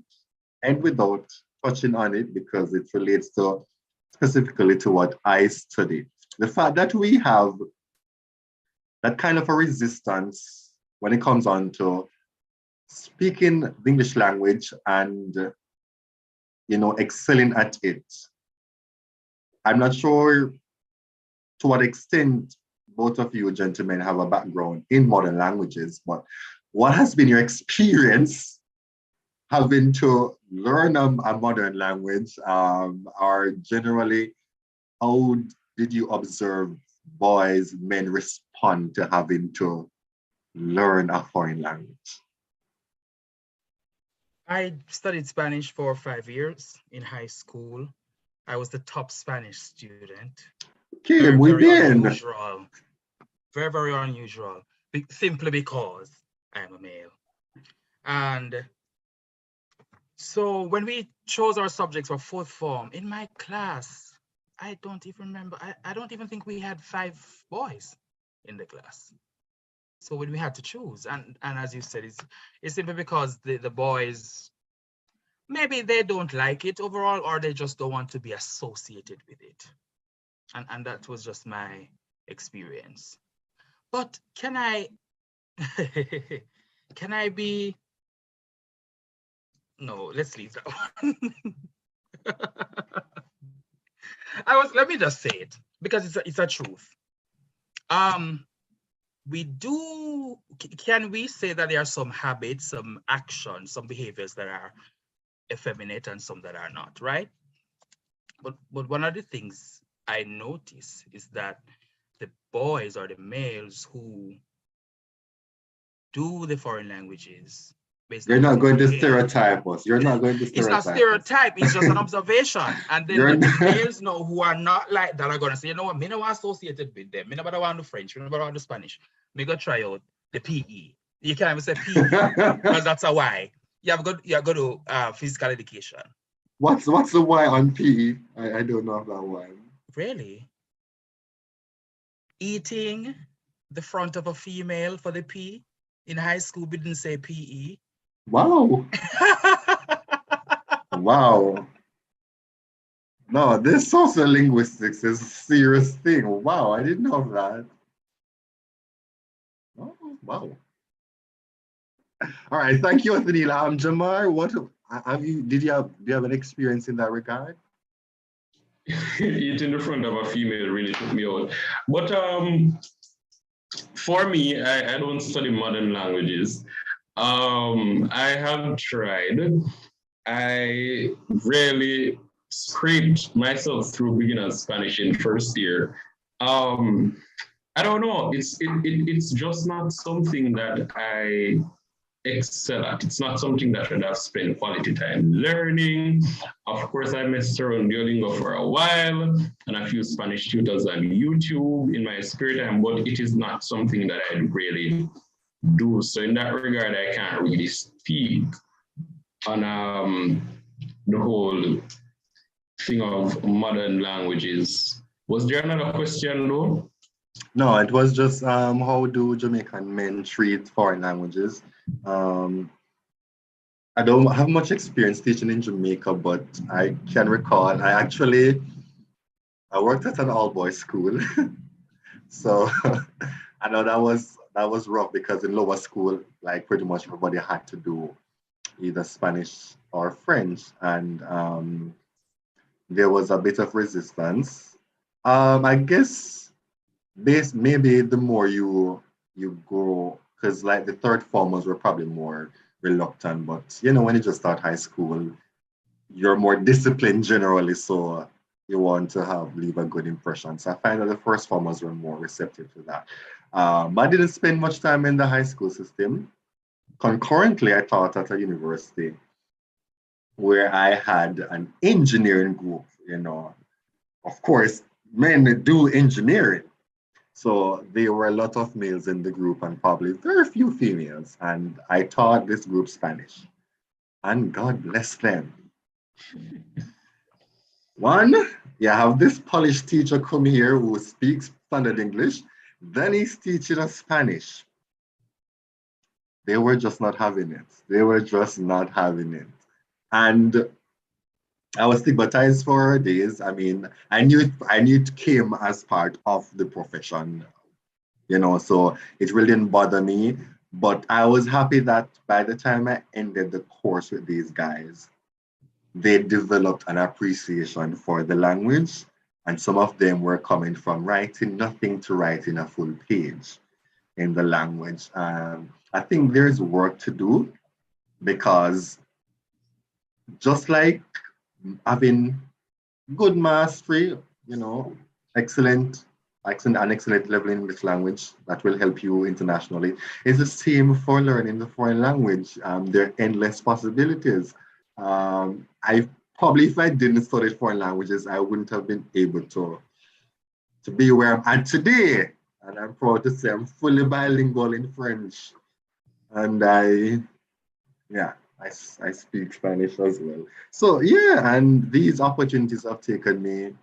end without touching on it because it relates to specifically to what I study. The fact that we have that kind of a resistance when it comes on to speaking the English language and excelling at it. I'm not sure to what extent both of you gentlemen have a background in modern languages, but what has been your experience having to learn a modern language, or generally, how did you observe boys, men respond to having to learn a foreign language? I studied Spanish for 5 years in high school. I was the top Spanish student. Okay, Very, muy very bien. unusual. Very, very unusual. Simply because I am a male. And so when we chose our subjects for fourth form, in my class, I don't even remember. I don't even think we had 5 boys in the class. So when we had to choose, and as you said, it's simply because the boys, maybe they don't like it overall, or they just don't want to be associated with it. And that was just my experience. But can I be, no, let's leave that one. Let me just say it because it's a truth. Can we say that there are some habits, some actions, some behaviors that are effeminate and some that are not, right? But one of the things I notice is that the boys or the males who do the foreign languages, you're not going to stereotype us. You're not going to stereotype. It's not stereotype, it's just an observation. And then the males know who are not like that are gonna say, you know what, me no want associated with them. Me no want the French, me no want the Spanish. Me go try out the PE. You can't even say PE, because that's a Y. You have got to physical education. What's the Y on PE? I don't know about Y. Really? Eating the front of a female for the P. In high school, we didn't say PE. Wow. Wow. No, this social linguistics is a serious thing. Wow, I didn't know that. Oh, wow. All right, thank you, Anthony. Jamar, what have you? Do you have an experience in that regard? Eating in front of a female really took me out. But for me, I don't study modern languages. I have tried. I really scraped myself through beginner's Spanish in first year. I don't know. It's just not something that I excel at. It's not something that I'd have spent quality time learning. Of course, I messed around Duolingo for a while and a few Spanish tutors on YouTube in my spare time, but it is not something that I really do. So in that regard, I can't really speak on the whole thing of modern languages. Was there another question though? No, it was just how do Jamaican men treat foreign languages. Um, I don't have much experience teaching in Jamaica, but I can recall I worked at an all-boys school. So I know that was rough because in lower school, like pretty much everybody had to do either Spanish or French, and there was a bit of resistance. I guess maybe the more you grow, because like the third formers were probably more reluctant, but when you just start high school, you're more disciplined generally, so you want to leave a good impression. So I find that the first formers were more receptive to that. I didn't spend much time in the high school system. Concurrently, I taught at a university where I had an engineering group. Of course, men do engineering. So there were a lot of males in the group and probably very few females. And I taught this group Spanish. And God bless them. One, you have this Polish teacher come here who speaks standard English. Then he's teaching us Spanish. They were just not having it. They were just not having it. And I was stigmatized for days. I mean, I knew it came as part of the profession, so it really didn't bother me. But I was happy that by the time I ended the course with these guys, they developed an appreciation for the language, and some of them were coming from writing nothing to writing a full page in the language. I think there's work to do because just like having good mastery, excellent accent and excellent level in English language that will help you internationally. It's the same for learning the foreign language. There are endless possibilities. I probably, if I didn't study foreign languages, I wouldn't have been able to be where I'm at today. And I'm proud to say I'm fully bilingual in French. And I speak Spanish as well. So yeah, and these opportunities have taken me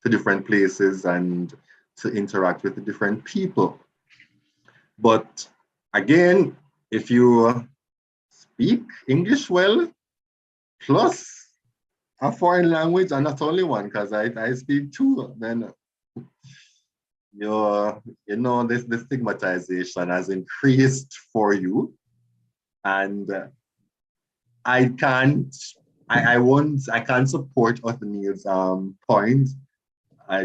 to different places and to interact with the different people. But again, if you speak English well, plus a foreign language, and not only one, because I speak two, then this the stigmatization has increased for you. And I can't I can't support Othniel's point. I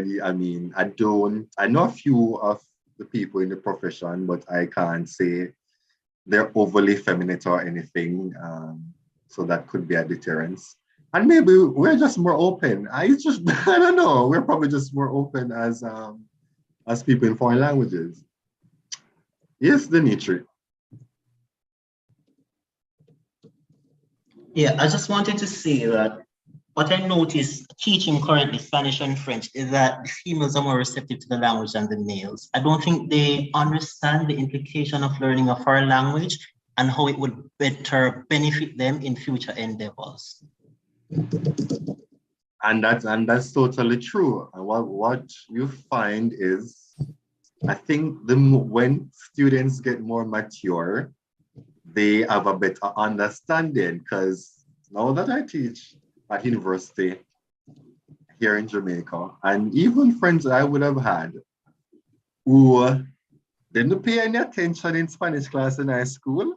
know a few of the people in the profession, but I can't say they're overly feminine or anything. So that could be a deterrence. And maybe we're just more open. I don't know. We're probably just more open as people in foreign languages. Yes, Dimitri. Yeah, I just wanted to say that what I noticed teaching currently Spanish and French is that the females are more receptive to the language than the males. I don't think they understand the implication of learning a foreign language and how it would better benefit them in future endeavors. And that's totally true. And what you find is, I think when students get more mature, they have a better understanding. Because now that I teach at university here in Jamaica, and even friends that I would have had who didn't pay any attention in Spanish class in high school,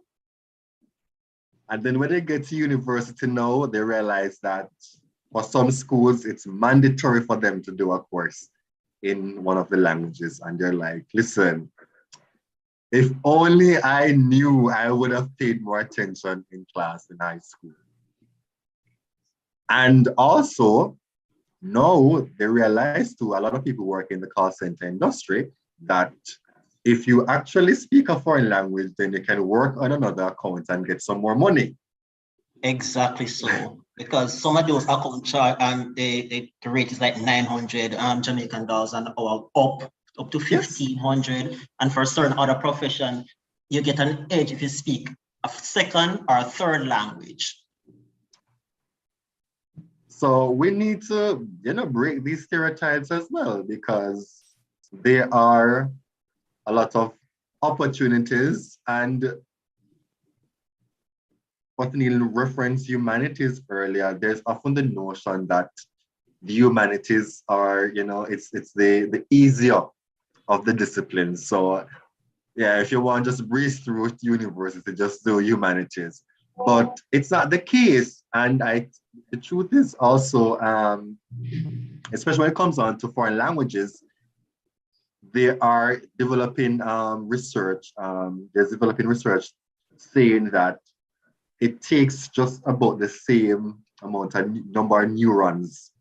and then when they get to university now, they realize that for some schools, it's mandatory for them to do a course in one of the languages. And they're like, listen, if only I knew, I would have paid more attention in class in high school. And also, now they realize too, a lot of people work in the call center industry, that if you actually speak a foreign language, then you can work on another account and get some more money. Exactly so, because some of those account chart and the rate is like 900 Jamaican dollars an hour, up to 1,500. Yes. And for certain other profession, you get an edge if you speak a second or a third language. So we need to, break these stereotypes as well, because there are a lot of opportunities, and what Neil referenced humanities earlier, there's often the notion that the humanities are, it's the easier of the disciplines. So yeah, if you want, just breeze through university, just do humanities. But it's not the case. And the truth is also, especially when it comes on to foreign languages, they are developing research. There's developing research saying that it takes just about the same amount of number of neurons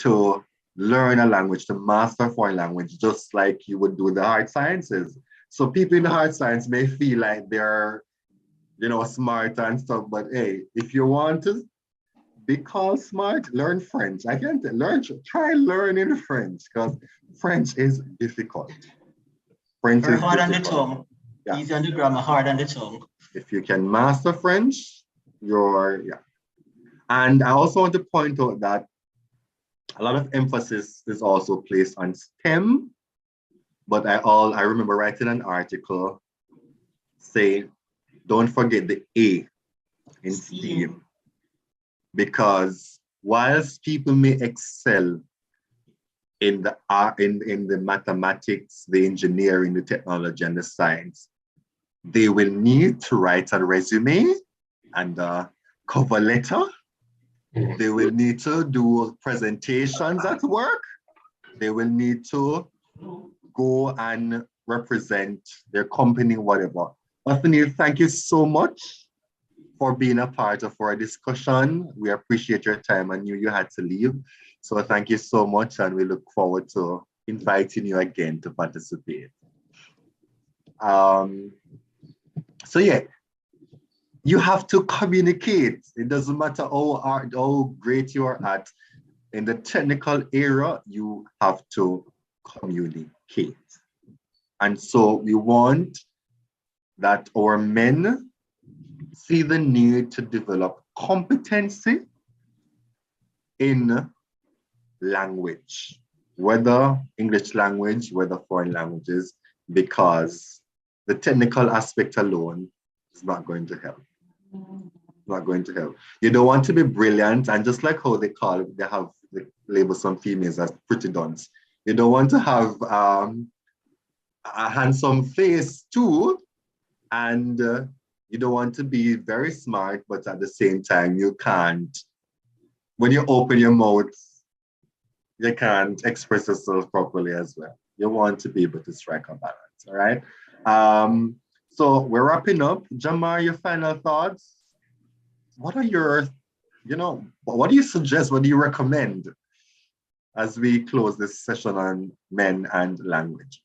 to learn a language, to master a foreign language, just like you would do the hard sciences. So people in the hard science may feel like they're, smart and stuff, but hey, if you want to be called smart, learn French. I can't try learning French, because French is difficult. French Very is hard on the difficult. tongue. Yeah. Easy on the grammar, hard on the tongue. If you can master French, And I also want to point out that a lot of emphasis is also placed on STEM, but I remember writing an article saying, don't forget the A in STEM, because whilst people may excel in the art, in the mathematics, the engineering, the technology, and the science, they will need to write a resume and a cover letter. They will need to do presentations at work. They will need to go and represent their company, whatever. Nathaniel, thank you so much for being a part of our discussion. We appreciate your time. I knew you had to leave. So thank you so much, and we look forward to inviting you again to participate. So yeah, you have to communicate. It doesn't matter how great you are at in the technical area, you have to communicate. And so we want that our men see the need to develop competency in language, whether English language, whether foreign languages, because the technical aspect alone is not going to help. Not going to help. You don't want to be brilliant, and just like how they label some females as pretty dunce. You don't want to have a handsome face too, and you don't want to be very smart, but at the same time you can't. When you open your mouth, you can't express yourself properly as well. You want to be able to strike a balance. All right. So we're wrapping up. Jamar, your final thoughts? What are your, what do you suggest? What do you recommend as we close this session on men and language?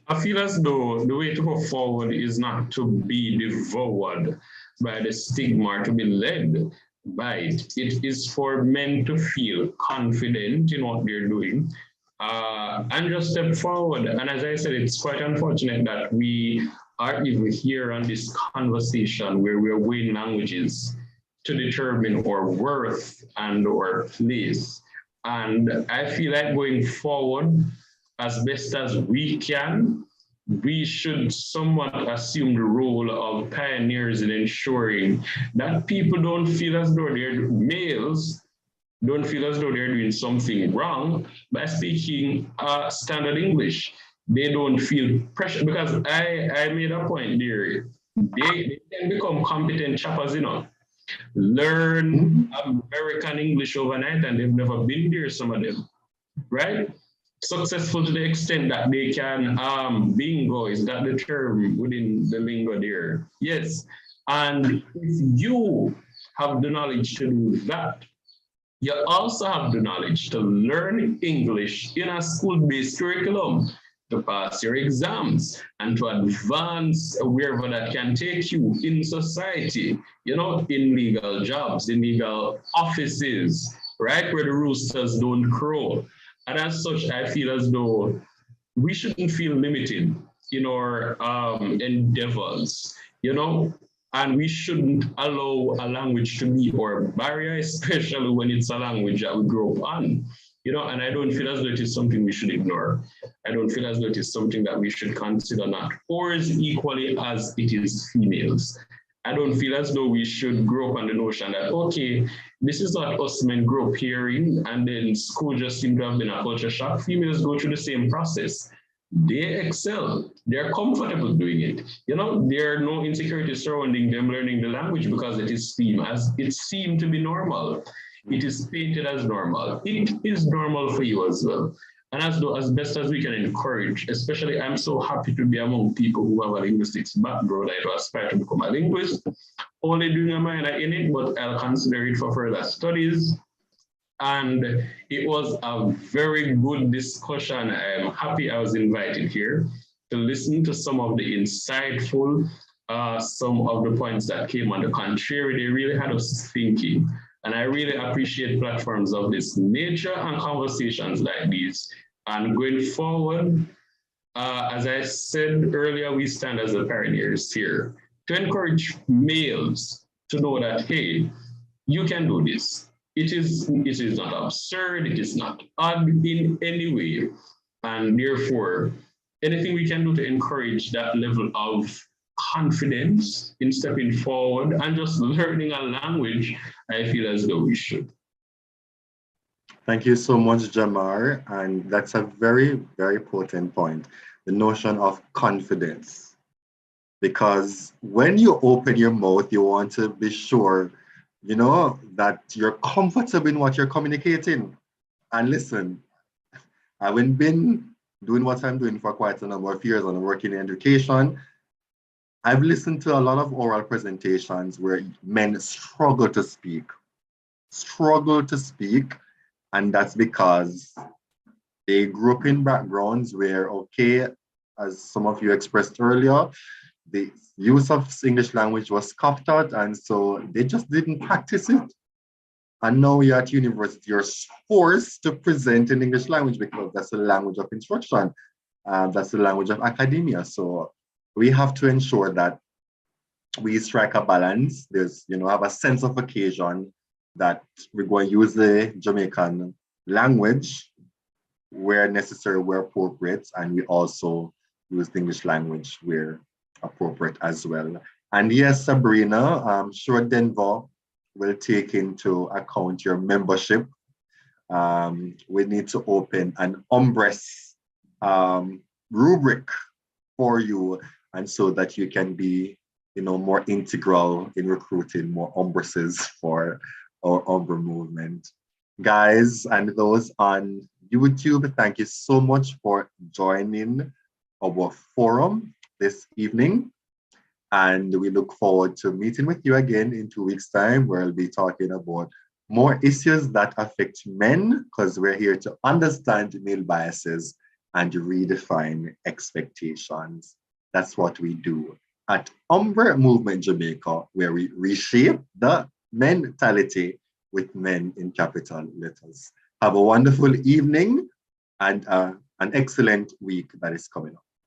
I feel as though the way to go forward is not to be devoured by the stigma, to be led by it. It is for men to feel confident in what they're doing and just step forward. And as I said, it's quite unfortunate that we are even here on this conversation where we're weighing languages to determine our worth and our place. And I feel like going forward, as best as we can, we should somewhat assume the role of pioneers in ensuring that people don't feel as though males don't feel as though they're doing something wrong by speaking standard English. They don't feel pressure, because I made a point there. They can become competent choppers, learn American English overnight, and they've never been there, some of them, right? Successful to the extent that they can, bingo, is that the term within the lingo there? Yes. And if you have the knowledge to do that, you also have the knowledge to learn English in a school-based curriculum, to pass your exams and to advance wherever that can take you in society, in legal jobs, in legal offices, right, where the roosters don't crow. And as such, I feel as though we shouldn't feel limited in our endeavors, and we shouldn't allow a language to be our barrier, especially when it's a language that we grow up on. You know, and I don't feel as though it is something we should ignore. I don't feel as though it is something that we should consider not whores equally as it is females. I don't feel as though we should grow up on the notion that, okay, this is what us men grew up hearing, and then school just seemed to have been a culture shock. Females go through the same process. They excel. They're comfortable doing it. You know, there are no insecurities surrounding them learning the language because it is seemed to be normal. It is painted as normal. It is normal for you as well. And as best as we can encourage, especially I'm so happy to be among people who have a linguistics background. I aspire to become a linguist, only doing a minor in it, but I'll consider it for further studies. And it was a very good discussion. I'm happy I was invited here to listen to some of the insightful, some of the points that came on the contrary. They really had us thinking. And I really appreciate platforms of this nature and conversations like these. And going forward, as I said earlier, we stand as the pioneers here to encourage males to know that, hey, you can do this. It is not absurd, it is not odd in any way. And therefore, anything we can do to encourage that level of confidence in stepping forward and just learning a language, I feel as though we should. Thank you so much, Jamar. And that's a very, very potent point, the notion of confidence. Because when you open your mouth, you want to be sure, you know, that you're comfortable in what you're communicating. And listen, I haven't been doing what I'm doing for quite a number of years and I'm working in education. I've listened to a lot of oral presentations where men struggle to speak, and that's because they grew up in backgrounds where, okay, as some of you expressed earlier, the use of English language was scoffed at, and so they just didn't practice it. And now you're at university, you're forced to present in English language because that's the language of instruction, that's the language of academia. So we have to ensure that we strike a balance. There's, you know, have a sense of occasion that we're going to use the Jamaican language where necessary, where appropriate, and we also use the English language where appropriate as well. And yes, Sabrina, I'm sure Denver will take into account your membership. We need to open an uMbre rubric for you, and so that you can be, you know, more integral in recruiting more uMbres for our uMbre movement. Guys, and those on YouTube, thank you so much for joining our forum this evening. And we look forward to meeting with you again in 2 weeks' time, where I'll be talking about more issues that affect men, because we're here to understand male biases and redefine expectations. That's what we do at uMbre Movement Jamaica, where we reshape the mentality with men in capital letters. Have a wonderful evening and an excellent week that is coming up.